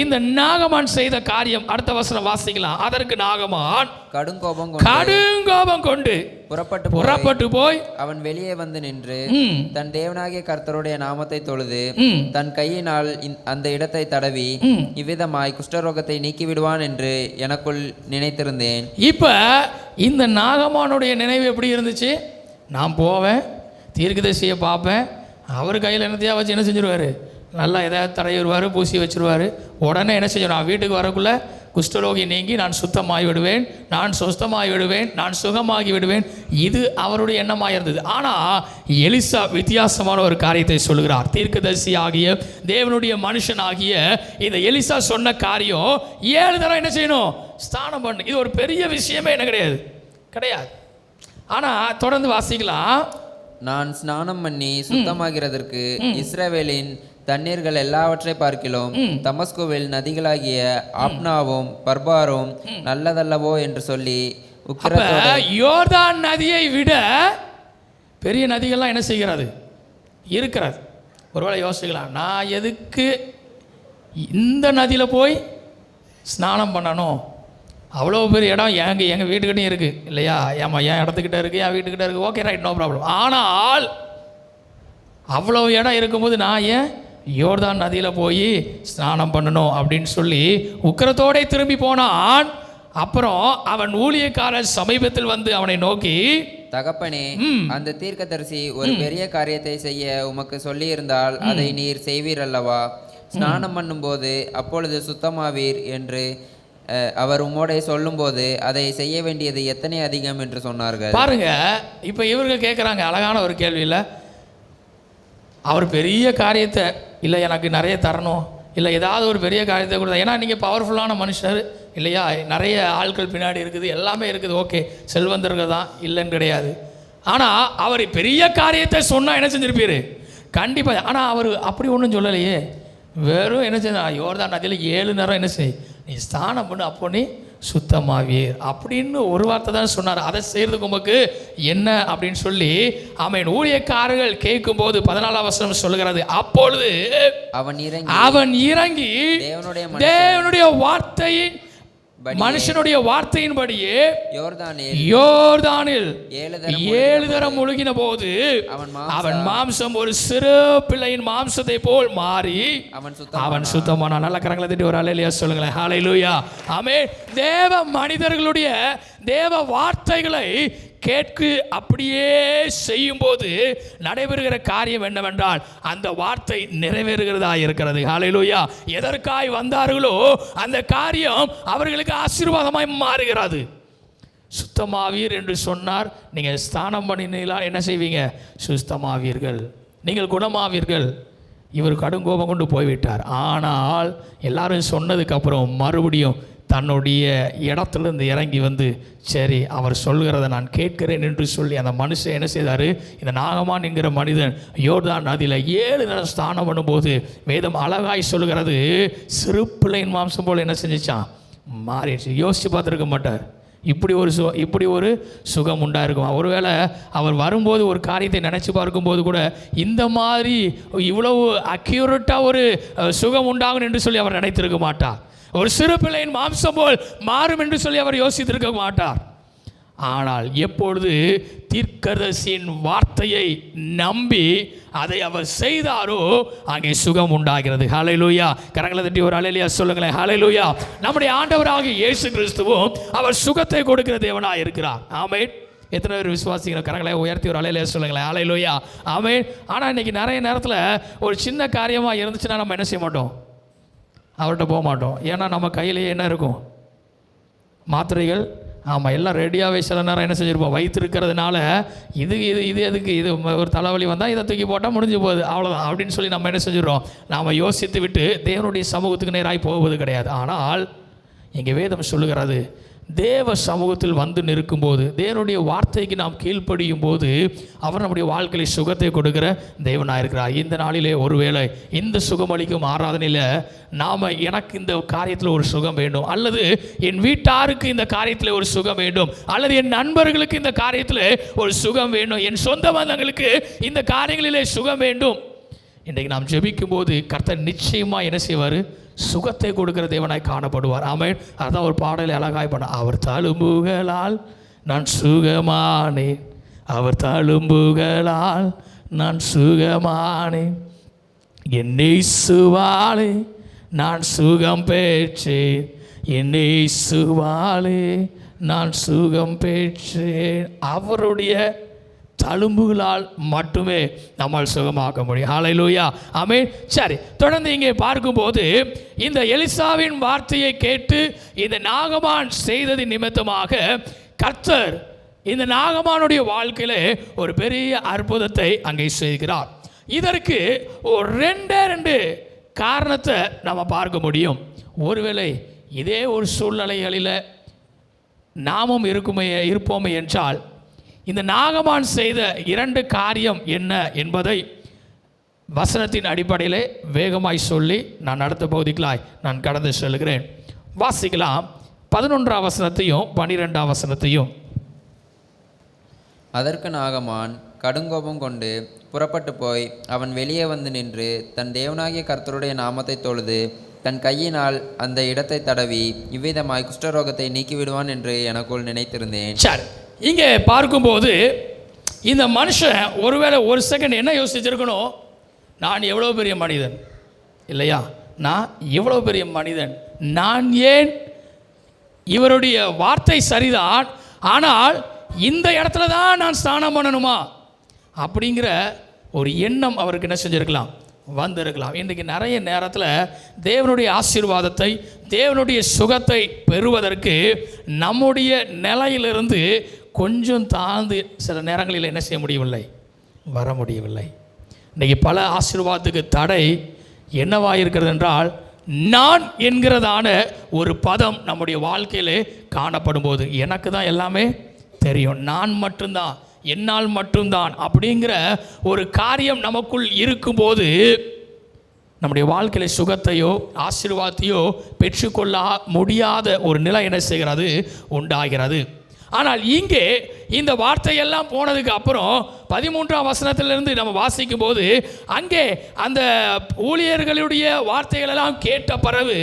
இந்த நாகமான் செய்த காரியம் அடுத்த வசனம் வாசிக்கலாம். அதற்கு நாகமான் கடுங்கோபம் கொண்டு புறப்பட்டு போய்
அவன் வெளியே வந்து நின்று தன் தேவனாகிய கர்த்தருடைய நாமத்தை தொழுது தன் கையினால் அந்த இடத்தை தடவி இவ்விதமாய் குஷ்டரோகத்தை நீக்கி விடுவான் என்று எனக்குள் நினைத்திருந்தேன்.
இப்ப இந்த நாகமானுடைய நினைவு எப்படி இருந்துச்சு? நான் போவேன், தீர்க்கதரிசியை பார்ப்பேன், அவர் கையில் என்னத்தையா வச்சு என்ன செஞ்சிருவார்? நல்லா எதாவது தடவிடுவார், பூசி வச்சுருவார். உடனே என்ன செஞ்சிடும்? வீட்டுக்கு வரக்குள்ளே குஷ்டரோகி நீங்கி நான் சுத்தமாகி விடுவேன், நான் சுத்தமாகி விடுவேன், நான் சுகமாகி விடுவேன். இது அவருடைய எண்ணமாக இருந்தது. ஆனால் எலிசா வித்தியாசமான ஒரு காரியத்தை சொல்கிறார். தீர்க்கதரிசி ஆகிய தேவனுடைய மனுஷன் ஆகிய இந்த எலிசா சொன்ன காரியம் 7 தரம் என்ன செய்யணும்? ஸ்நானம் பண்ணு. இது ஒரு பெரிய விஷயமே என்ன கிடையாது. ஆனால் தொடர்ந்து வாசிக்கலாம்.
நான் ஸ்நானம் பண்ணி சுத்தமாகிறதற்கு இஸ்ரவேலின் தண்ணீர்கள் எல்லாவற்றை பார்க்கிலும் தமஸ்குவில் நதிகளாகிய ஆப்னாவும் பர்பாரும் நல்லதல்லவோ என்று சொல்லி
யோர்தான் நதியை விட பெரிய நதிகள்லாம் என்ன செய்கிறது? இருக்கிறது. ஒருவேளை யோசிக்கலாம், நான் எதுக்கு இந்த நதியில் போய் ஸ்நானம் பண்ணணும்? அவ்வளோ பெரிய இடம் எங்கள் வீட்டுக்கிட்டே இருக்குது இல்லையா? ஏமா என் இடத்துக்கிட்ட இருக்குது, என் வீட்டுக்கிட்ட இருக்குது, ஓகே ரைட், நோ ப்ராப்ளம். ஆனால் அவ்வளோ இடம் இருக்கும்போது நான் ஏன் யோர்தான் நதியில் போய் ஸ்நானம் பண்ணணும் அப்படின்னு சொல்லி உக்கிரத்தோടെ திரும்பி போனான். அப்புறம் அவன் ஊழியக்காரர் சமீபத்தில் வந்து அவனை நோக்கி,
தகப்பனே, அந்த தீர்க்கதரிசி ஒரு பெரிய காரியத்தை செய்ய உமக்கு சொல்லி இருந்தால் அதை நீர் செய்வீர் அல்லவா? ஸ்நானம் பண்ணும்போது அப்பொழுது சுத்தமாவீர் என்று அவர் உம்மோட சொல்லும்போது அதை செய்ய வேண்டியது எத்தனை அதிகம் என்று சொன்னார்கள்.
பாருங்க, இப்போ இவர்கள் கேட்குறாங்க அழகான ஒரு கேள்வி. இல்லை, அவர் பெரிய காரியத்தை இல்லை எனக்கு நிறைய தரணும், இல்லை ஏதாவது ஒரு பெரிய காரியத்தை கொடுத்தா, ஏன்னா நீங்கள் பவர்ஃபுல்லான மனுஷர் இல்லையா, நிறைய ஆட்கள் பின்னாடி இருக்குது, எல்லாமே இருக்குது, ஓகே செல்வந்தர்கள் தான், இல்லைன்னு கிடையாது. ஆனால் அவர் பெரிய காரியத்தை சொன்னால் என்ன செஞ்சிருப்பீர்? கண்டிப்பாக. ஆனால் அவர் அப்படி ஒன்றும் சொல்லலையே. வெறும் என்ன செய்ய, யோர்தான் நதியில் 7 நேரம் என்ன செய், நீ ஸ்நானம் பண்ணு, அப்போ நீ சுத்தமாவீர் அப்படின்னு ஒரு வார்த்தை தான் சொன்னார். அதை செய்கிறதுக்கு உமக்கு என்ன அப்படின்னு சொல்லி அவன் ஊழியக்காரர்கள் கேட்கும்போது 14ஆம் வசனம் சொல்லுகிறது, அப்பொழுது அவன் இறங்கி தேவனுடைய வார்த்தையின் மனுஷனுடைய வார்த்தையின்படியே யோர்தானில் 7 தரம் முழுகின போது அவன் மாம்சம் ஒரு சிறு பிள்ளையின் மாம்சத்தை போல் மாறி அவன் சுத்தமான. நல்ல கரங்களை தட்டி ஒரு அல்லேலூயா சொல்லுங்களேன். ஹல்லேலூயா, ஆமென். தேவ மனிதர்களுடைய தேவ வார்த்தைகளை கேட்கு அப்படியே செய்யும்போது நடைபெறுகிற காரியம் என்னவென்றால் அந்த வார்த்தை நிறைவேறுகிறதா இருக்கிறது. ஹல்லேலூயா. எதற்காய் வந்தார்களோ அந்த காரியம் அவர்களுக்கு ஆசீர்வாதமாய் மாறுகிறது. சுத்தமாவீர் என்று சொன்னார். நீங்கள் ஸ்நானம் பண்ணினீங்களா என்ன செய்வீங்க? சுத்தமாவீர்கள், நீங்கள் குணமாவீர்கள். இவர் கடுங்கோபம் கொண்டு போய்விட்டார். ஆனால் எல்லாரும் சொன்னதுக்கப்புறம் மறுபடியும் தன்னுடைய இடத்துலேருந்து இறங்கி வந்து, சரி அவர் சொல்கிறத நான் கேட்கிறேன் என்று சொல்லி அந்த மனுஷன் என்ன செய்தார்? இந்த நாகமான் என்கிற மனிதன் யோர்தான் நதியில் 7 நேரம் ஸ்நானம் பண்ணும்போது வேதம் அழகாய் சொல்கிறது, சிறு பிள்ளையின் மாம்சம் போல் என்ன செஞ்சிச்சான்? மாறிடுச்சு. யோசித்து பார்த்துருக்க மாட்டார். இப்படி ஒரு சுகம் உண்டாயிருக்கும். ஒருவேளை அவர் வரும்போது ஒரு காரியத்தை நினச்சி பார்க்கும்போது கூட இந்த மாதிரி இவ்வளவு அக்யூரேட்டாக ஒரு சுகம் உண்டாகும் என்று சொல்லி அவர் நினைத்திருக்க மாட்டார். ஒரு சிறு பிள்ளையின் மாம்சம் போல் மாறும் என்று சொல்லி அவர் யோசித்திருக்க மாட்டார். ஆனால் எப்பொழுது தீர்க்கதரிசியின் வார்த்தையை நம்பி அதை அவர் செய்தாரோ அங்கே சுகம் உண்டாகிறது. ஹல்லேலூயா. கரங்களை தட்டி ஒரு ஹல்லேலூயா சொல்லுங்களேன். ஹல்லேலூயா. நம்முடைய ஆண்டவராகிய இயேசு கிறிஸ்துவும் அவர் சுகத்தை கொடுக்கிற தேவனாக இருக்கிறார். ஆமென். எத்தனை பேர் விசுவாசிக்கிற கரங்களை உயர்த்தி ஒரு ஹல்லேலூயா சொல்லுங்களேன். ஹல்லேலூயா. ஆமென். ஆனால் இன்றைக்கி நிறைய நேரத்தில் ஒரு சின்ன காரியமாக இருந்துச்சுன்னா நம்ம என்ன செய்ய மாட்டோம், அவர்கிட்ட போக மாட்டோம். ஏன்னா நம்ம கையிலேயே என்ன இருக்கும், மாத்திரைகள். ஆமாம், எல்லாம் ரெடியாகவே சில நேரம் என்ன செஞ்சுருப்போம், வைத்திருக்கிறதுனால இது எதுக்கு, இது ஒரு தலைவலி வந்தால் இதை தூக்கி போட்டால் முடிஞ்சு போகுது, அவ்வளோதான் அப்படின்னு சொல்லி நம்ம என்ன செஞ்சிடறோம், நாம் யோசித்து விட்டு தேவனுடைய சமூகத்துக்கு நேராக போவது கிடையாது. ஆனால் இங்கே வேதம் சொல்லுகிறது, தேவ சமூகத்தில் வந்து நிற்கும்போது, தேவனுடைய வார்த்தைக்கு நாம் கீழ்ப்படியும் போது அவர் நம்முடைய வாழ்க்கையில் சுகத்தை கொடுக்கிற தேவனாக இருக்கிறார். இந்த நாளிலே ஒருவேளை இந்த சுகமளிக்கும் ஆராதனையில் நாம் எனக்கு இந்த காரியத்தில் ஒரு சுகம் வேண்டும், அல்லது என் வீட்டாருக்கு இந்த காரியத்தில் ஒரு சுகம் வேண்டும், அல்லது என் நண்பர்களுக்கு இந்த காரியத்தில் ஒரு சுகம் வேண்டும், என் சொந்த பந்தங்களுக்கு இந்த காரியங்களிலே சுகம் வேண்டும். இன்றைக்கு நாம் ஜெபிக்கும் போது கர்த்தர் நிச்சயமாக என்ன செய்வார், சுகத்தை கொடுக்கிற தேவனாய் காணப்படுவார். ஆமென். அதான் ஒரு பாடலை அழகாய் பண்ண, அவர் தழும்புகளால் நான் சுகமானேன், அவர் தழும்புகளால் நான் சுகமானேன், என் இயேசுவாலே நான் சுகம் பெற்றேன், என் இயேசுவாலே நான் சுகம் பெற்றேன். அவருடைய தழும்புகளால் மட்டுமே நம்மால் சுகமாக்க முடியும். ஹல்லேலூயா. ஆமென். சரி, தொடர்ந்து இங்கே பார்க்கும்போது இந்த எலிசாவின் வார்த்தையை கேட்டு இந்த நாகமான் செய்தது நிமித்தமாக கர்த்தர் இந்த நாகமானுடைய வாழ்க்கையிலே ஒரு பெரிய அற்புதத்தை அங்கே செய்கிறார். இதற்கு ஒரு ரெண்டு காரணத்தை நம்ம பார்க்க முடியும். ஒருவேளை இதே ஒரு சூழ்நிலைகளில் நாமும் இருப்போமே என்றால் இந்த நாகமான் செய்த 2 காரியம் என்ன என்பதை வசனத்தின் அடிப்படையிலே வேகமாய் சொல்லி நான் அடுத்த பகுதிகளாய் நான் கடந்து செல்கிறேன். வாசிக்கலாம் 11ஆம் வசனத்தையும் 12ஆம் வசனத்தையும்.
அதற்கு நாகமான் கடுங்கோபம் கொண்டு புறப்பட்டு போய் அவன் வெளியே வந்து நின்று தன் தேவனாகிய கர்த்தருடைய நாமத்தை தொழுது தன் கையினால் அந்த இடத்தை தடவி இவ்விதமாய் குஷ்டரோகத்தை நீக்கிவிடுவான் என்று எனக்குள் நினைத்திருந்தேன்.
சரி, இங்கே பார்க்கும்போது இந்த மனுஷன் ஒருவேளை ஒரு செகண்ட் என்ன யோசிச்சிருக்கணும், நான் எவ்வளோ பெரிய மனிதன் இல்லையா, நான் எவ்வளோ பெரிய மனிதன், நான் ஏன், இவருடைய வார்த்தை சரிதான், ஆனால் இந்த இடத்துல தான் நான் ஸ்நானம் பண்ணணுமா அப்படிங்கிற ஒரு எண்ணம் அவருக்கு என்ன செஞ்சுருக்கலாம், வந்திருக்கலாம். இன்றைக்கு நிறைய நேரத்தில் தேவனுடைய ஆசீர்வாதத்தை, தேவனுடைய சுகத்தை பெறுவதற்கு நம்முடைய நிலையிலிருந்து கொஞ்சம் தாழ்ந்து சில நேரங்களில் என்ன செய்ய முடியவில்லை, வர முடியவில்லை. இன்றைக்கி பல ஆசீர்வாதத்துக்கு தடை என்னவாக இருக்கிறது என்றால், நான் என்கிறதான ஒரு பதம் நம்முடைய வாழ்க்கையிலே காணப்படும் போது, எனக்கு தான் எல்லாமே தெரியும், நான் மட்டும்தான், என்னால் மட்டும்தான் அப்படிங்கிற ஒரு காரியம் நமக்குள் இருக்கும்போது நம்முடைய வாழ்க்கையில் சுகத்தையோ ஆசீர்வாதத்தையோ பெற்றுக்கொள்ள முடியாத ஒரு நிலை என்ன செய்கிறது, உண்டாகிறது. ஆனால் இங்கே இந்த வார்த்தையெல்லாம் போனதுக்கு அப்புறம் 13ஆம் வசனத்திலிருந்து நம்ம வாசிக்கும் போது அங்கே அந்த ஊழியர்களுடைய வார்த்தைகளெல்லாம் கேட்ட பிறகு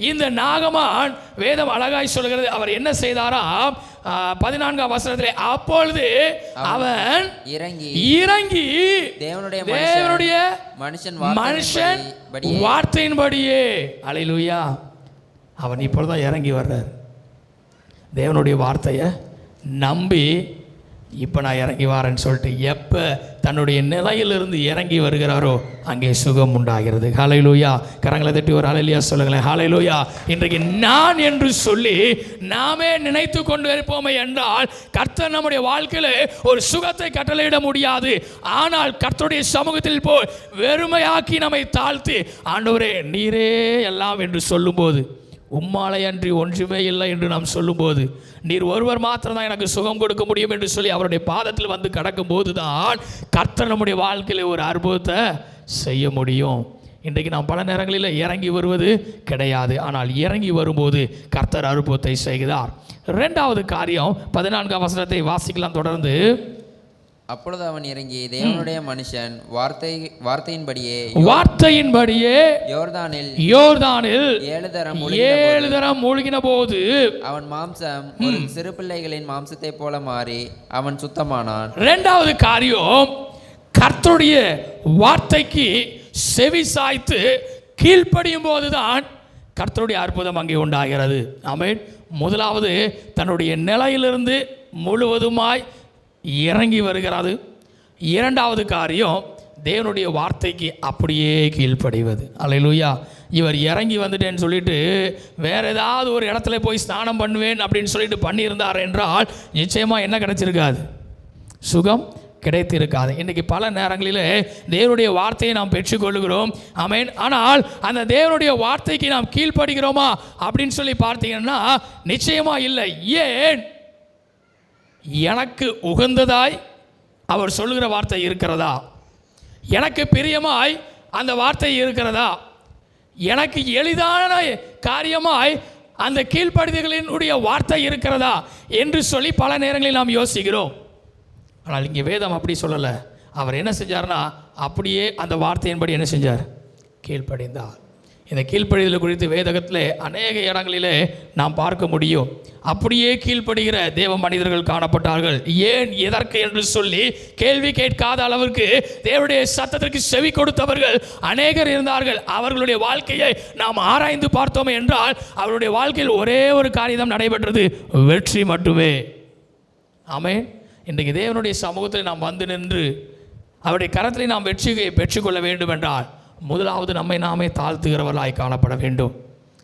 இந்த நாகமான் வேதம் அழகாய் சொல்கிறது, அவர் என்ன செய்தாராம், 14ஆம் வசனத்திலே அப்பொழுது அவன் இறங்கி தேவனுடைய மனுஷன் வார்த்தையின்படியே, அல்லேலூயா, அவன் இப்பொழுதுதான் இறங்கி வர்றார். தேவனுடைய வார்த்தையை நம்பி இப்போ நான் இறங்கி வரேன்னு சொல்லிட்டு எப்போ தன்னுடைய நிலையிலிருந்து இறங்கி வருகிறாரோ அங்கே சுகம் உண்டாகிறது. ஹல்லேலூயா. கரங்களை தட்டி ஒரு ஹல்லேலூயா சொல்லுங்களேன். ஹல்லேலூயா. இன்றைக்கு நான் என்று சொல்லி நாமே நினைத்து கொண்டு இருப்போமே என்றால் கர்த்தர் நம்முடைய வாழ்க்கையில் ஒரு சுகத்தை கட்டளையிட முடியாது. ஆனால் கர்த்தருடைய சமூகத்தில் போய் வெறுமையாக்கி நம்மை தாழ்த்தி, ஆண்டவரே நீரே எல்லாம் என்று சொல்லும்போது, உம்மாலை அன்றி ஒன்றுமே இல்லை என்று நாம் சொல்லும்போது, நீர் ஒருவர் மாத்திரம்தான் எனக்கு சுகம் கொடுக்க முடியும் என்று சொல்லி அவருடைய பாதத்தில் வந்து கடக்கும் போது தான் கர்த்தர் நம்முடைய வாழ்க்கையில் ஒரு அற்புதத்தை செய்ய முடியும். இன்றைக்கு நாம் பல நேரங்களில் இறங்கி வருவது கிடையாது. ஆனால் இறங்கி வரும்போது கர்த்தர் அற்புதத்தை செய்கிறார். இரண்டாவது காரியம் 14ஆம் வசனத்தை வாசிக்கலாம் தொடர்ந்து.
அப்பொழுது அவன் இறங்கி தேவனுடைய மனுஷன் வார்த்தையின்படியே
யோர்தானில்
7
தரம் மூழ்கின போது
அவன் மாம்சம் ஒரு சிறு பிள்ளைகளின் மாம்சத்தை போல மாறி அவன் சுத்தமானான்.
இரண்டாவது காரியம், கர்த்தருடைய வார்த்தைக்கு செவி சாய்த்து கீழ்ப்படியும் போதுதான் கர்த்தருடைய அற்புதம் அங்கே உண்டாகிறது. ஆமென். முதலாவது தன்னுடைய நிலையிலிருந்து முழுவதுமாய் இறங்கி வருகிறது. இரண்டாவது காரியம் தேவனுடைய வார்த்தைக்கு அப்படியே கீழ்ப்படிவது. அல்லேலூயா. இவர் இறங்கி வந்துட்டேன்னு சொல்லிட்டு வேற ஏதாவது ஒரு இடத்துல போய் ஸ்நானம் பண்ணுவேன் அப்படின்னு சொல்லிட்டு பண்ணியிருந்தார் என்றால் நிச்சயமாக என்ன கிடைச்சிருக்காது? சுகம் கிடைத்திருக்காது. இன்றைக்கி பல நேரங்களில் தேவனுடைய வார்த்தையை நாம் பெற்றுக்கொள்கிறோம். ஆமென். ஆனால் அந்த தேவனுடைய வார்த்தைக்கு நாம் கீழ்ப்படுகிறோமா அப்படின்னு சொல்லி பார்த்தீங்கன்னா நிச்சயமாக இல்லை. ஏன்? எனக்கு உகந்ததாய் அவர் சொல்லுகிற வார்த்தை இருக்கிறதா? எனக்கு பிரியமாய் அந்த வார்த்தை இருக்கிறதா? எனக்கு எளிதான காரியமாய் அந்த கீழ்ப்படுதலினுடைய வார்த்தை இருக்கிறதா என்று சொல்லி பல நேரங்களில் நாம் யோசிக்கிறோம். ஆனால் இங்கே வேதம் அப்படி சொல்லலை. அவர் என்ன செஞ்சார்னா அப்படியே அந்த வார்த்தையின்படி என்ன செஞ்சார்? கீழ்ப்படிந்தார். இந்த கீழ்ப்படிதல் குறித்து வேதகத்தில் அநேக இடங்களிலே நாம் பார்க்க முடியும். அப்படியே கீழ்ப்படுகிற தேவ மனிதர்கள் காணப்பட்டார்கள். ஏன், எதற்கு என்று சொல்லி கேள்வி கேட்காத அளவிற்கு தேவனுடைய சத்தத்திற்கு செவி கொடுத்தவர்கள் அநேகர் இருந்தார்கள். அவர்களுடைய வாழ்க்கையை நாம் ஆராய்ந்து பார்த்தோம் என்றால் அவருடைய வாழ்க்கையில் ஒரே ஒரு காரியம் நடைபெற்றது, வெற்றி மட்டுமே. ஆமென். இன்றைக்கு தேவனுடைய சமூகத்தில் நாம் வந்து நின்று அவருடைய கரத்தில் நாம் வெற்றியை பெற்றுக்கொள்ள வேண்டும் என்றால் முதலாவது நம்மை நாமே தாழ்த்துகிறவர்களாய் காணப்பட வேண்டும்.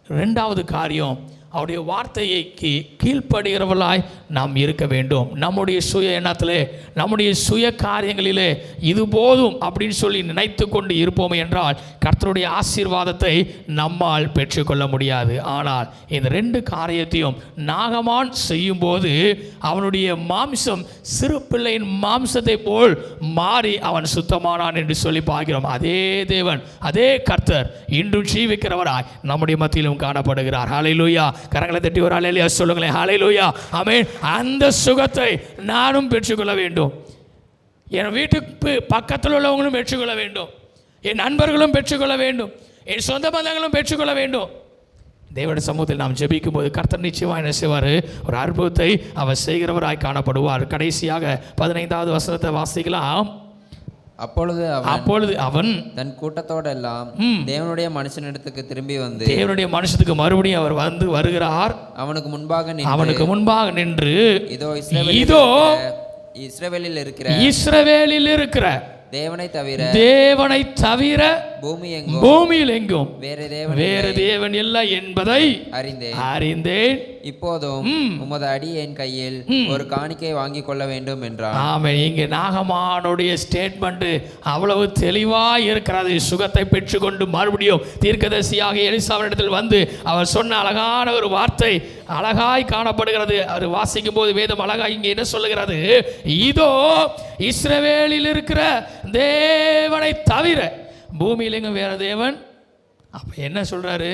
இரண்டாவது காரியம், அவருடைய வார்த்தைக்கு கீழ்ப்படுகிறவர்களாய் நாம் இருக்க வேண்டும். நம்முடைய சுய எண்ணத்திலே, நம்முடைய சுய காரியங்களிலே இது போதும் அப்படின்னு சொல்லி நினைத்து கொண்டு இருப்போம் என்றால் கர்த்தருடைய ஆசீர்வாதத்தை நம்மால் பெற்றுக்கொள்ள முடியாது. ஆனால் இந்த ரெண்டு காரியத்தையும் நாகமான் செய்யும்போது அவனுடைய மாம்சம் சிறு பிள்ளையின் மாம்சத்தை போல் மாறி அவன் சுத்தமானான் என்று சொல்லி பார்க்கிறோம். அதே தேவன், அதே கர்த்தர் இன்றும் ஜீவிக்கிறவராய் நம்முடைய மத்தியிலும் காணப்படுகிறார். ஹல்லேலூயா. கரங்களை தட்டி ஒரு ஹல்லேலூயா சொல்லுங்களேன். ஹல்லேலூயா. ஆமென். அந்த சுகத்தை நானும் பெற்றுக்கொள்ள வேண்டும். என் வீட்டுக்கு பக்கத்தில் உள்ளவங்களும் பெற்றுக்கொள்ள வேண்டும். என் நண்பர்களும் பெற்றுக்கொள்ள வேண்டும். என் சொந்த பந்தங்களும் பெற்றுக்கொள்ள வேண்டும். தேவனுடைய சமூகத்தில் நாம் ஜெபிக்கும் போது கர்த்தர் நிச்சயமாக என்ன செய்வார்? ஒரு அற்புதத்தை அவர் செய்கிறவராய் காணப்படுவார். கடைசியாக 15வது வசனத்தை வாசிக்கலாம். அப்பொழுது அவன்
தன் கூட்டத்தோடு எல்லாம் தேவனுடைய மனுஷனிடத்துக்கு திரும்பி வந்து,
தேவனுடைய மனுஷத்துக்கு மறுபடியும் அவர் வந்து வருகிறார். அவனுக்கு முன்பாக நின்று இதோ
இஸ்ரவேலில்
இருக்கிற
தேவனை
தவிர பூமியில் எங்கும் வேறு தேவன் இல்லை என்பதை அறிந்தேன்.
இப்போதும் உமது அடியேன் கையில் ஒரு காணிக்கை வாங்கி கொள்ள வேண்டும் என்றார்.
ஆமென். இங்கே நாகமானுடைய ஸ்டேட்மெண்ட் அவ்வளவு தெளிவாய் இருக்கிறது. சுகத்தை பெற்றுக்கொண்டு மறுபடியும் தீர்க்கதரிசியாக எலிசாவினிடத்தில் வந்து அவர் சொன்ன அழகான ஒரு வார்த்தை அழகாய் காணப்படுகிறது. அவர் வாசிக்கும் போது வேதம் அழகாய் இங்கே என்ன சொல்லுகிறது? இதோ இஸ்ரவேலில் இருக்கிற தேவனை தவிர பூமியில் எங்கும் வேற தேவன். அப்ப என்ன சொல்றாரு?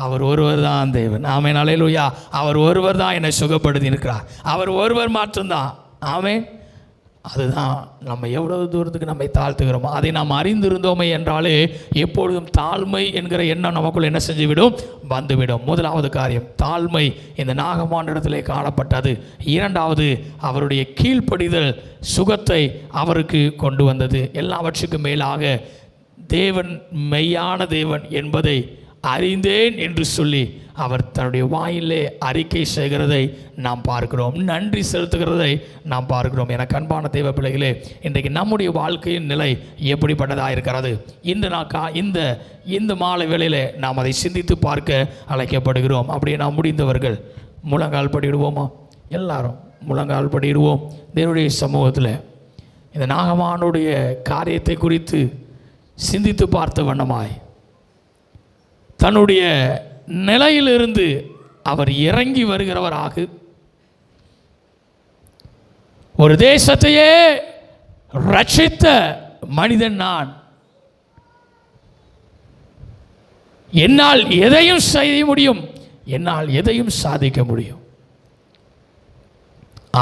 அவர் ஒருவர் தான் தேவன். ஆமென். அல்லேலூயா. அவர் ஒருவர் தான் என்னை சுகப்படுத்தி இருக்கிறார். அவர் ஒருவர் மாற்றம்தான். ஆமென். அதுதான் நம்ம எவ்வளவு தூரத்துக்கு நம்மை தாழ்த்துகிறோமோ அதை நாம் அறிந்திருந்தோமே என்றாலே எப்பொழுதும் தாழ்மை என்கிற எண்ணம் நமக்குள் என்ன செஞ்சுவிடும்? வந்துவிடும். முதலாவது காரியம் தாழ்மை இந்த நாகமானிடத்திலே காணப்பட்டது. இரண்டாவது அவருடைய கீழ்ப்படிதல் சுகத்தை அவருக்கு கொண்டு வந்தது. எல்லாவற்றுக்கும் மேலாக தேவன் மெய்யான தேவன் என்பதை அறிந்தேன் என்று சொல்லி அவர் தன்னுடைய வாயிலே அறிக்கை செய்கிறதை நாம் பார்க்கிறோம். நன்றி செலுத்துகிறதை நாம் பார்க்கிறோம். எனக்கு அன்பான தேவ பிள்ளைகளே, இன்றைக்கு நம்முடைய வாழ்க்கையின் நிலை எப்படிப்பட்டதாக இருக்கிறது? இந்த மாலை வேளையிலே நாம் அதை சிந்தித்து பார்க்க அழைக்கப்படுகிறோம். அப்படியே நாம் முடிந்தவர்கள் முழங்கால் படிடுவோமா? எல்லாரும் முழங்கால் படிடுவோம். தேவனுடைய சமூகத்தில் இந்த நாகமானுடைய காரியத்தை குறித்து சிந்தித்து பார்த்த வண்ணமாய் தன்னுடைய நிலையிலிருந்து அவர் இறங்கி வருகிறவராக ஒரு தேசத்தையே ரட்சித்த மனிதன் நான். என்னால் எதையும் செய்ய முடியும், என்னால் எதையும் சாதிக்க முடியும்.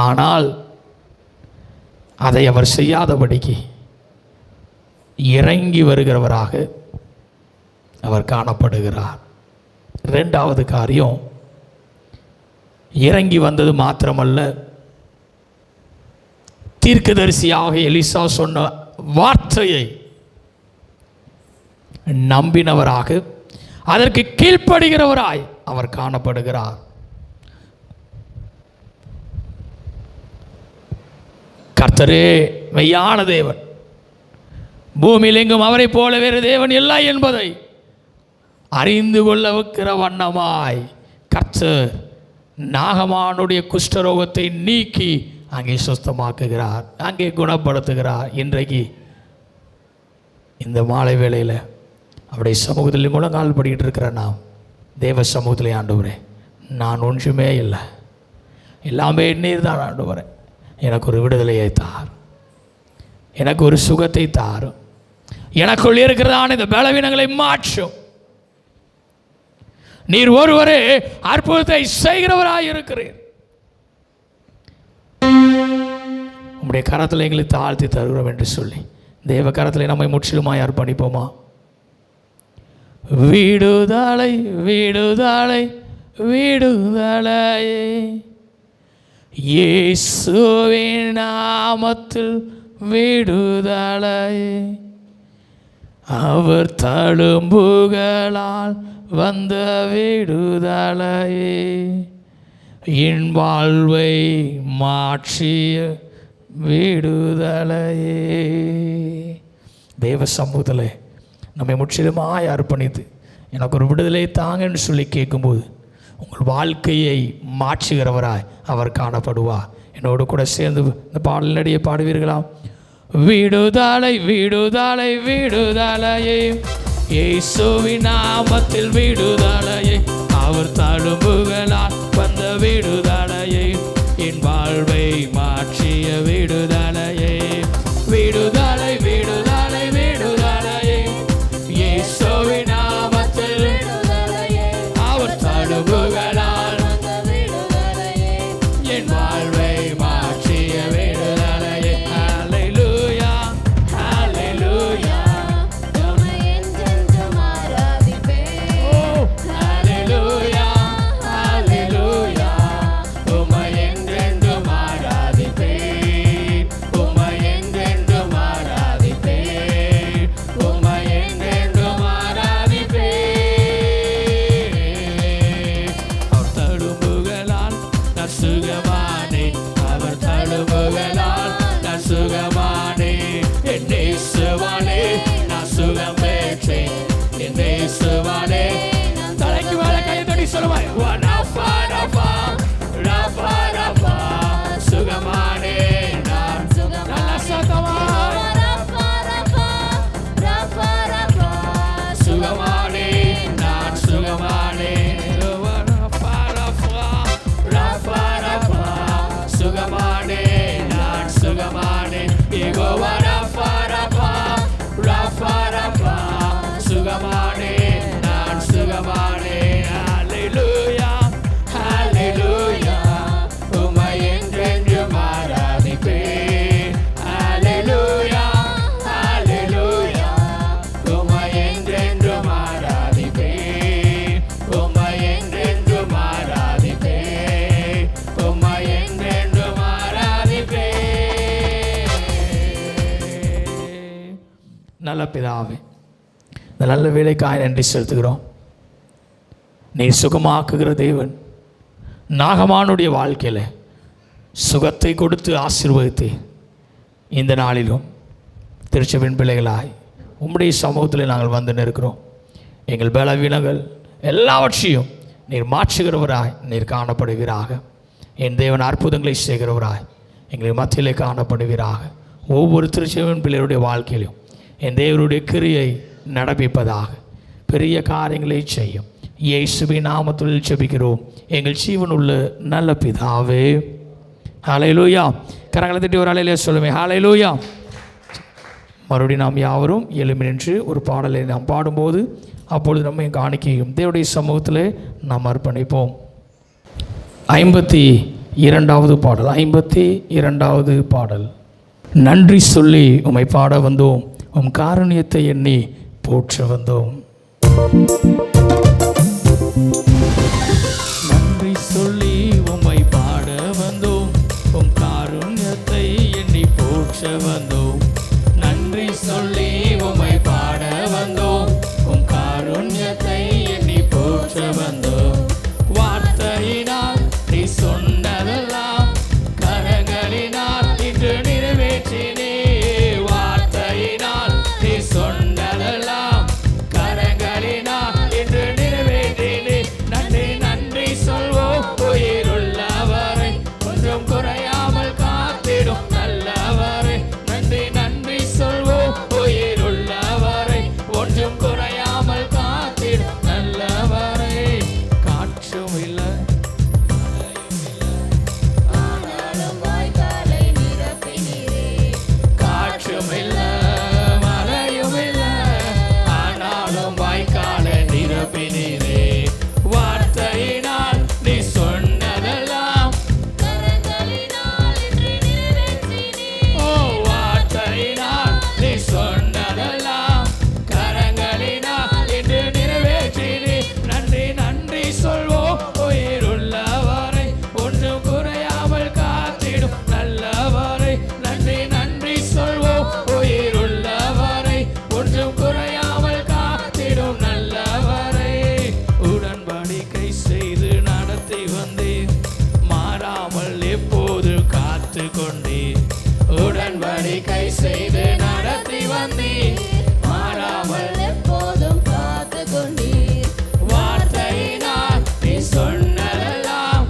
ஆனால் அதை அவர் செய்யாதபடிக்கு இறங்கி வருகிறவராக அவர் காணப்படுகிறார். இரண்டாவது காரியம், இறங்கி வந்தது மாத்திரமல்ல, தீர்க்கதரிசியாக எலிசா சொன்ன வார்த்தையை நம்பினவராக, அதற்கு கீழ்ப்படுகிறவராய் அவர் காணப்படுகிறார். கர்த்தரே மெய்யான தேவன், பூமியில் எங்கும் அவரை போல வேறு தேவன் இல்லை என்பதை அறிந்து கொள்ள வைக்கிற வண்ணமாய் கர்த்தர் நாகமானுடைய குஷ்டரோகத்தை நீக்கி அங்கே சுத்தமாக்குகிறார், அங்கே குணப்படுத்துகிறார். இன்றைக்கு இந்த மாலை வேளையில் அவருடைய சமூகத்தில் முழங்கால் படிக்கிட்டு இருக்கிற நாம் தேவ சமூகத்தில், ஆண்டவரே நான் ஒன்றுமே இல்லை, எல்லாமே நீர் தான் ஆண்டவரே, எனக்கு ஒரு விடுதலையை தார், எனக்கு ஒரு சுகத்தை தாரும், எனக்குள் இருக்கிறதான இந்த பலவீனங்களை மாற்றும். நீர் ஒருவரே அற்புதத்தை செய்கிறவராய் இருக்கிறீர். உம்முடைய கரத்தில் எங்களை தாழ்த்தி தருகிறோம் என்று சொல்லி தேவ கரத்தில் நம்மை முற்றிலுமாய் அர்ப்பணிப்போமா? விடுதலை விடுதலை விடுதலை, இயேசுவின் நாமத்தில் விடுதலை, அவர் தழும்புகளால் வந்த விடுதலை, என் வாழ்வை மாற்றிய விடுதலையே. தேவ சமூகத்தில் நம்மை முற்றிலுமாய் அர்ப்பணித்து எனக்கு ஒரு விடுதலை தாங்கன்னு சொல்லி கேட்கும்போது உங்கள் வாழ்க்கையை மாற்றுகிறவராய் அவர் காணப்படுவார். என்னோடு கூட சேர்ந்து இந்த பாடலினடியே பாடுவீர்களா? விடுதலை விடுதலை விடுதலையே, இயேசுவின் நாமத்தில் விடுதலையே, அவர் தழும்புகளால் வந்த விடுதலையே, என் வாழ்வை மாற்றிய விடுதலையே. விடுதலை விடுதலை விடுதலையே, இயேசுவின் நாமத்தில் அவர் தழும்புகளால் வந்த விடுதலையே, என் வாழ்வை மாற்றிய விடுதலையே. ஹல்லேலூயா ஹல்லேலூயா, ஹல்லேலூயா ஹல்லேலூயா, உம்மை என்றென்றும் ஆராதிப்பேன், உம்மை என்றென்றும் ஆராதிப்பேன், உம்மை என்றென்றும் ஆராதிப்பேன். அவர் தழும்புகளால் நான் சுகமானேன், அவர் தழும்புகளால் நான் சுகமானேன், என் இயேசுவாலே நான் சுகம் பெற்றேன், என் இயேசுவாலே. தலைக்கு மேலே கையை தட்டி சொல்லுவாய், ரஃபா ரஃபா ரஃபா ரஃபா, சுகமானேன் நான், நல்ல சத்தமாய் சுகமானேன் நான், சுகமானேன். ரஃபா ரஃபா ரஃபா ரஃபா, சுகமானேன் நான், சுகமானேன். Jehovah Rapha Rapha Rapha Rapha, சுகமானேன் நான், சுகமானேன். ஹல்லேலூயா ஹல்லேலூயா, உம்மை என்றென்றும் ஆராதிப்பேன். ஹல்லேலூயா ஹல்லேலூயா, உம்மை என்றென்றும் ஆராதிப்பேன், உம்மை என்றென்றும் ஆராதிப்பேன், உம்மை என்றென்றும் ஆராதிப்பேன். நல்ல பிதாவே, இந்த நல்ல வேலைக்காய் நன்றி செலுத்துகிறோம். நீ சுகமாக்குகிற தேவன், நாகமானுடைய வாழ்க்கையில் சுகத்தை கொடுத்து ஆசீர்வதித்து இந்த நாளிலும் திருச்சபையின் பிள்ளைகளாய் உம்முடைய சமூகத்தில் நாங்கள் வந்து நிற்கிறோம். எங்கள் பலவீனங்கள் எல்லாவற்றையும் நீர் மாற்றுகிறவராய் நீர் காணப்படுவீராக. என் தேவன் அற்புதங்களை செய்கிறவராய் எங்கள் மத்தியிலே காணப்படுவீராக. ஒவ்வொரு திருச்சபையின் பிள்ளைகளுடைய வாழ்க்கையிலும் என் தேவனுடைய கிரியை நடப்பிப்பதாக, பெரிய காரியங்களை செய்யும். இயேசுவின் நாமத்தில் ஜெபிக்கிறோம் எங்கள் ஜீவனுள்ள நல்ல பிதாவே. ஹல்லேலூயா. கரங்களை தட்டி ஒரு ஹல்லேலூயா சொல்லுமே. ஹல்லேலூயா. மறுபடியும் நாம் யாவரும் எழும்பி நின்று ஒரு பாடலை நாம் பாடும்போது அப்பொழுது நம்ம காணிக்கையும் தேவனுடைய சமூகத்தில் நாம் அர்ப்பணிப்போம். 52வது பாடல். 52வது பாடல். நன்றி சொல்லி உம்மை பாட வந்தோம், உம் காருண்யத்தை எண்ணி போற்ற வந்தோம். நன்றி சொல்லி உம்மை பாட வந்தோம், உம் காருண்யத்தை எண்ணி போற்ற வந்தோம். நன்றி சொல்லி உம்மை பாட வந்தோம், உம் காருண்யத்தை எண்ணி போற்ற வந்தோம். வார்த்தையினால் நீ சொன்னதெல்லாம் கரங்களினால் இன்று நிறைவேற்றினே. வார்த்தையினால் நீ சொன்னதெல்லாம் கரங்களினால் இன்று நிறைவேற்றினே. நன்றி நன்றி சொல்வோம் உயிருள்ளவரை, ஒன்றும் குறையாமல் காத்திடும் நல்லவரை. நன்றி நன்றி சொல்வோம் உயிருள்ளவரை, ஒன்றும் குறையாமல் காத்திடும் நல்லவரை. காற்றும் இல்லை காற்றும் இல்லை மழையும் இல்லை, ஆனாலும் வாய்க்காலை நிரப்பினீரே. வார்த்தையினால் நீ சொன்னதெல்லாம் ஓ வார்த்தையினால் நீ சொன்னதெல்லாம் கரங்களினால் இன்று நிறைவேற்றினே. நன்றி நன்றி சொல்வோம் உயிருள்ளவரை, ஒன்றும் குறையாமல் காத்திடும் நல்லவரை. நன்றி நன்றி சொல்வோம் உயிருள்ளவரை, ஒன்றும் குறையாமல் காத்திடும் நல்லவரை. உடன்படிக்கை செய்து நடத்தி வந்தேன், மாறாமல் எப்போது காத்து கொண்டேன். உடன்படிக்கை செய்து நடத்தி வந்தேன், மாறாமல்
எப்போதும் காத்து கொண்டீர்.
வார்த்தையினால் நீ சொன்னதெல்லாம்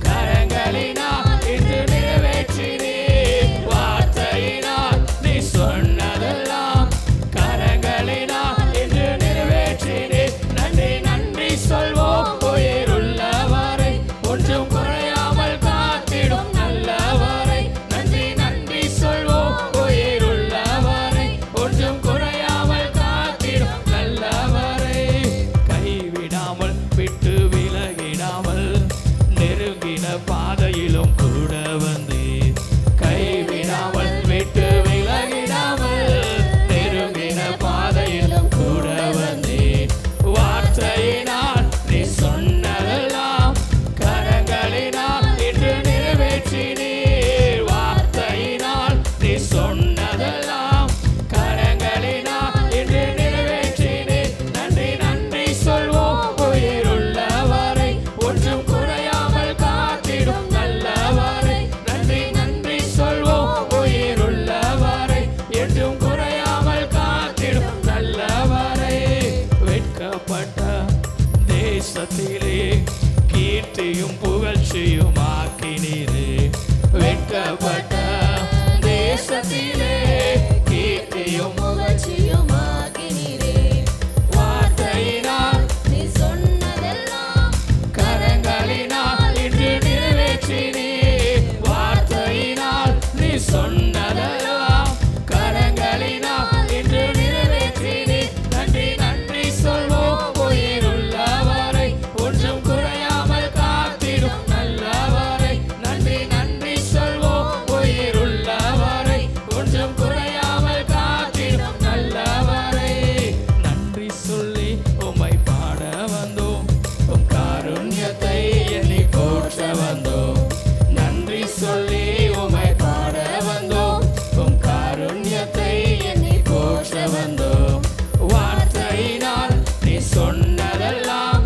கரங்களினால் இன்று நிறைவேற்றினே. வார்த்தையினால் நீ சொன்னதெல்லாம் கரங்களினால் இன்று நிறைவேற்றினே. நன்றி நன்றி சொல்வோம் உயிருள்ளவரை, ஒன்றும் குறையாமல் காத்திடும் நல்லவரை. நன்றி நன்றி சொல்வோம் உயிருள்ளவரை, ஒன்றும் குறையாமல் காத்திடும் நல்லவரை. கைவிடாமல் விட்டு விலகிடாமல் நெருங்கின பாதையிலும் கூட வந்து, கைவிடாமல் விட்டு விலகிடாமல் நெருங்கின பாதையிலும் கூட வந்து. வார்த்தையினால் நீ சொன்னதெல்லாம் கரங்களினால் இன்று நிறைவேற்றினீர். வார்த்தையினால் நீ சொன்னதெல்லாம் கரங்களினால் இன்று நிறைவேற்றினீர். நன்றி நன்றி சொல்வோம் உயிருள்ளவரை, ஒன்றும் குறையாமல் காத்திடும் நல்லவரை. நன்றி நன்றி சொல்வோம் உயிருள்ளவரை, என்றும் குறையாமல் காத்திடும் நல்லவரை. வெட்கப்பட்ட தேசத்திலே கீர்த்தியும் புகழ்ச்சியும் ஆக்கினீரே. வெட்கப்பட்ட தேசத்திலே கீர்த்தியும்
புகழ்ச்சியும் ஆக்கினீரே.
வார்த்தையினால்
நீ சொன்னதெல்லாம்
கரங்களினால் இன்று நிறைவேற்றினே. வார்த்தையினால் நீ சொன்னதெல்லாம் கரங்களினால் இன்று நிறைவேற்றினே. நன்றி நன்றி சொல்வோம் உயிருள்ளவரை, ஒன்றும் குறையாமல் காத்திடும் நல்லவரை. நன்றி நன்றி சொல்வோம் உயிருள்ளவரை, ஒன்றும் குறையாமல் காத்திடும் நல்லவரை. நன்றி சொல்லி உம்மை பாட வந்தோம், உம் காருண்யத்தை எண்ணி போற்ற வந்தோம். நன்றி சொல்லி உம்மை பாட வந்தோம், உம் காருண்யத்தை எண்ணி போற்ற வந்தோம். வார்த்தையினால் நீ சொன்னதெல்லாம்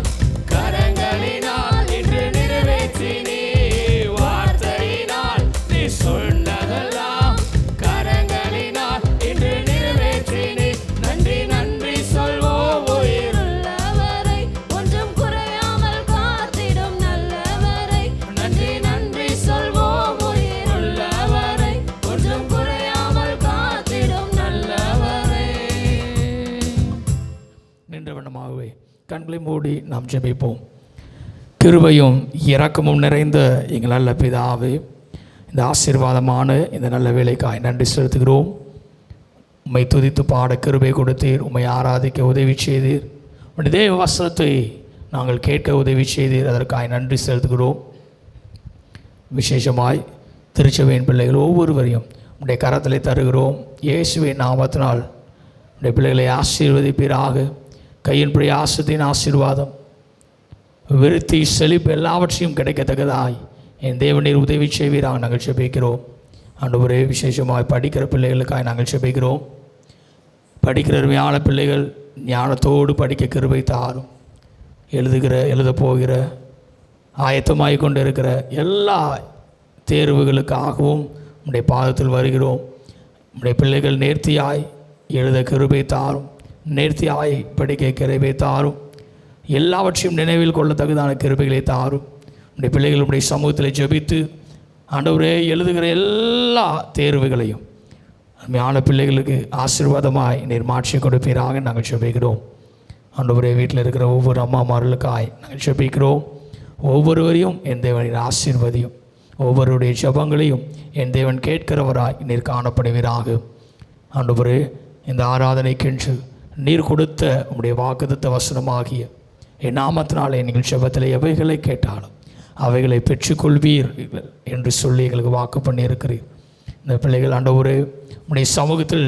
கரங்களினால் இன்று நிறைவேற்றினே. வார்த்தையினால் நீ சொன்னதெல்லாம் கரங்களினால் இன்று நிறைவேற்றினே. நன்றி நன்றி சொல்வோம்
உள்ளவரை, ஒன்றும் குறையாமல் காத்திடும் நல்லவரை.
நன்றி நன்றி சொல்வோம் உயிருள்ளவரை, ஒன்றும் குறையாமல் காத்திடும் நல்லவரை. நின்றவண்ணமாகவே கண்களை மூடி நாம் ஜெபிப்போம். கிருபையும் இரக்கமும் நிறைந்த எங்கள் நல்ல பிதாவே, இந்த ஆசீர்வாதமான இந்த நல்ல வேலைக்காய் நன்றி செலுத்துகிறோம். உம்மை துதித்து பாட கிருபை கொடுத்தீர், உம்மை ஆராதிக்க உதவி செய்தீர். உடைய தேவ வசனத்தை நாங்கள் கேட்க உதவி செய்தீர், அதற்காக நன்றி செலுத்துகிறோம். விசேஷமாய் திருச்சபையின் பிள்ளைகள் ஒவ்வொருவரையும் உடைய கரத்திலே தருகிறோம். இயேசுவின் நாமத்தினால் உடைய பிள்ளைகளை ஆசீர்வதிப்பீராக. கையின் பிரயாசத்தின் ஆசீர்வாதம், விருத்தி, செழிப்பு எல்லாவற்றையும் கிடைக்கத்தக்கதாய் என் தேவனீர் உதவி செய்வீராக நாங்கள் செபிக்கிறோம். ஆண்டவரே, விசேஷமாய் படிக்கிற பிள்ளைகளுக்காக நாங்கள் செபிக்கிறோம். படிக்கிற அருமையான பிள்ளைகள் ஞானத்தோடு படிக்க கிருபை தாரும். எழுதப் போகிற ஆயத்தமாய் கொண்டு இருக்கிற எல்லா தேர்வுகளுக்காகவும் உடைய பாதத்தில் வருகிறோம். உடைய பிள்ளைகள் நேர்த்தியாய் எழுத கிருபை தாரும், நேர்த்தியாய் படிக்க கிருபை தாரும், எல்லாவற்றையும் நினைவில் கொள்ளத்தகுதான கிருபைகளை தாரும். உடைய பிள்ளைகள் உடைய சமூகத்தில் ஜெபித்து ஆண்டவரே எழுதுகிற எல்லா தேர்வுகளையும் அருமையான பிள்ளைகளுக்கு ஆசீர்வாதமாய் நீர் மாற்றி கொடுப்பீராக நாங்கள் ஜெபிக்கிறோம். ஆண்டவரே, வீட்டில் இருக்கிற ஒவ்வொரு அம்மாமார்களுக்காய் நாங்கள் ஜெபிக்கிறோம். ஒவ்வொருவரையும் என் தேவனின் ஆசீர்வதியும், ஒவ்வொருடைய ஜெபங்களையும் என் தேவன் கேட்கிறவராய் நீர் காணப்படுவீராக. ஆண்டவரே, இந்த ஆராதனைக்கென்று நீர் கொடுத்த உம்முடைய வாக்குத்தத்த வசனமாகிய என் நாமத்தினாலே நீங்கள் ஜெபத்தில் எவைகளை கேட்டாலும் அவைகளை பெற்றுக்கொள்வீர் என்று சொல்லி எங்களுக்கு வாக்கு பண்ணியிருக்கிறீர். இந்த பிள்ளைகள் ஆண்டவரே, உம்முடைய சமூகத்தில்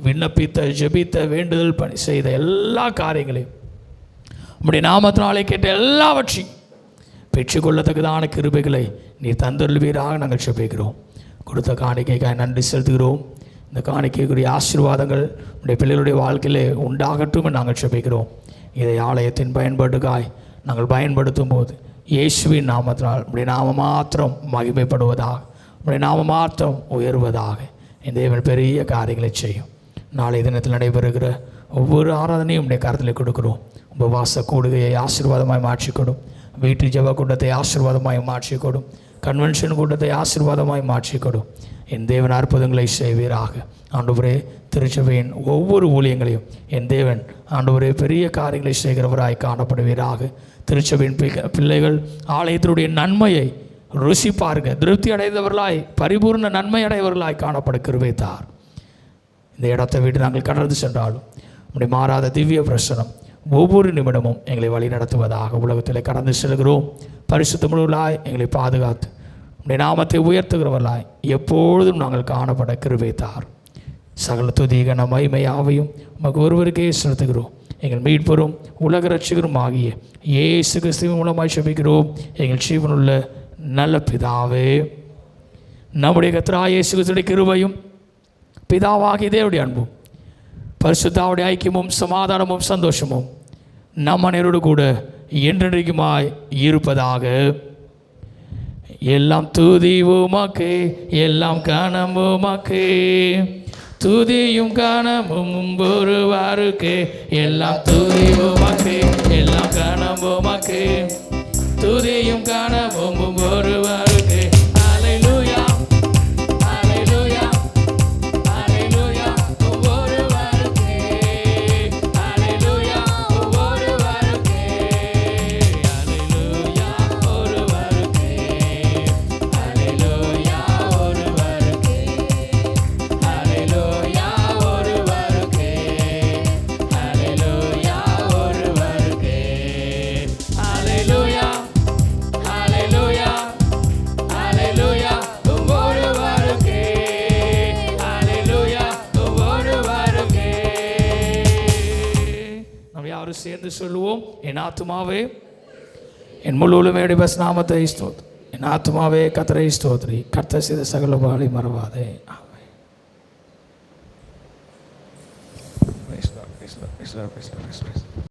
விண்ணப்பித்த, ஜெபித்த, வேண்டுதல் பணி செய்த எல்லா காரியங்களையும் உம்முடைய நாமத்தினாலே கேட்ட எல்லாவற்றையும் பெற்றுக்கொள்ளத்தக்கதான கிருபைகளை நீர் தந்தருள்வீராக நாங்கள் ஜெபிக்கிறோம். கொடுத்த காணிக்கைக்காக நன்றி செலுத்துகிறோம். இந்த காணிக்கைக்குரிய ஆசீர்வாதங்கள் உடைய பிள்ளைகளுடைய வாழ்க்கையிலே உண்டாகட்டும் நாங்கள் ஜெபிக்கிறோம். இதை ஆலயத்தின் பயன்பாட்டுக்காய் நாங்கள் பயன்படுத்தும் போது இயேசுவின் நாமத்தினால் உடைய நாம மாத்திரம் மகிமைப்படுவதாக, உடைய நாம மாத்திரம் உயர்வதாக இந்த தேவன் பெரிய காரியங்களை செய்யும். நாளைய தினத்தில் நடைபெறுகிற ஒவ்வொரு ஆராதனையும் உடைய கருத்தில் கொடுக்கிறோம். உபவாச கூடுகையை ஆசீர்வாதமாய் மாற்றிக்கொடும், வீட்டு ஜெப கூட்டத்தை ஆசீர்வாதமாய் மாற்றிக்கொடும், கன்வென்ஷன் கூட்டத்தை ஆசீர்வாதமாய் மாற்றிக்கொடும். என் தேவன் அற்புதங்களை செய்வீராக. ஆண்டவரே, திருச்சபையின் ஒவ்வொரு ஊழியங்களையும் என் தேவன் ஆண்டவரே பெரிய காரியங்களை செய்கிறவராய் காணப்படுவீராக. திருச்சபையின் பிள்ளைகள் ஆலயத்தினுடைய நன்மையை ருசிப்பார்க்க திருப்தி அடைந்தவர்களாய், பரிபூர்ண நன்மை அடைவர்களாய் காணப்பட கிருபை தார். இந்த இடத்தை விட்டு நாங்கள் கடந்து சென்றாலும் நம்முடைய மாறாத திவ்ய பிரசனம் ஒவ்வொரு நிமிடமும் எங்களை வழி நடத்துவதாக. உலகத்தில் கடந்து செல்கிறோம். பரிசுத்தமுள்ளவர்களாய் எங்களை பாதுகாத்து உடைய நாமத்தை உயர்த்துகிறவர்களாய் எப்பொழுதும் நாங்கள் காணப்பட கிருபை தார். சகல துதிகன மகிமையாவையும் உமக்கு ஒருவருக்கே செலுத்துகிறோம். எங்கள் மீட்பரும் உலக ரட்சகரும் ஆகிய இயேசு கிறிஸ்துவின் மூலமாய் ஜெபிக்கிறோம் எங்கள் ஜீவனுள்ள நல்ல பிதாவே. நம்முடைய கர்த்தராகிய இயேசு கிறிஸ்துவின் கிருபையும் பிதாவாகிய தேவனுடைய அன்பும் பரிசுத்தாவுடைய ஐக்கியமும் சமாதானமும் சந்தோஷமும் நம் அனைவரோடு கூட என்றென்றைக்குமாய் இருப்பதாக. எல்லாம் துதி உமக்கே, எல்லாம் கனம் உமக்கே, துதியும் கனமும் ஒருவருக்கே. எல்லாம் துதி உமக்கே, எல்லாம் கனம் உமக்கே, துதியும் கனமும் ஒருவருக்கே. அல்லேலூயா, அல்லேலூயா, அல்லேலூயா, ஒருவருக்கே. அல்லேலூயா, ஒருவருக்கே. அல்லேலூயா, ஒருவருக்கே. அல்லேலூயா, ஒருவருக்கே. அல்லேலூயா, ஒருவருக்கே. அல்லேலூயா, ஒருவருக்கே. அல்லேலூயா, அல்லேலூயா, அல்லேலூயா, ஒருவருக்கே. அல்லேலூயா, ஒருவருக்கே. நாம் யாரும் சேர்ந்து சொல்லுவோம். என் ஆத்துமாவே என் முழு உலகமே நாமத்தை ஸ்தோத்திரி. என் ஆத்துமாவே கர்த்தரை ஸ்தோத்திரி. கர்த்தர் செய்த சகல உபகாரங்களை மறவாதே. ஆமென். Praise God, praise God, praise God, praise God, praise God.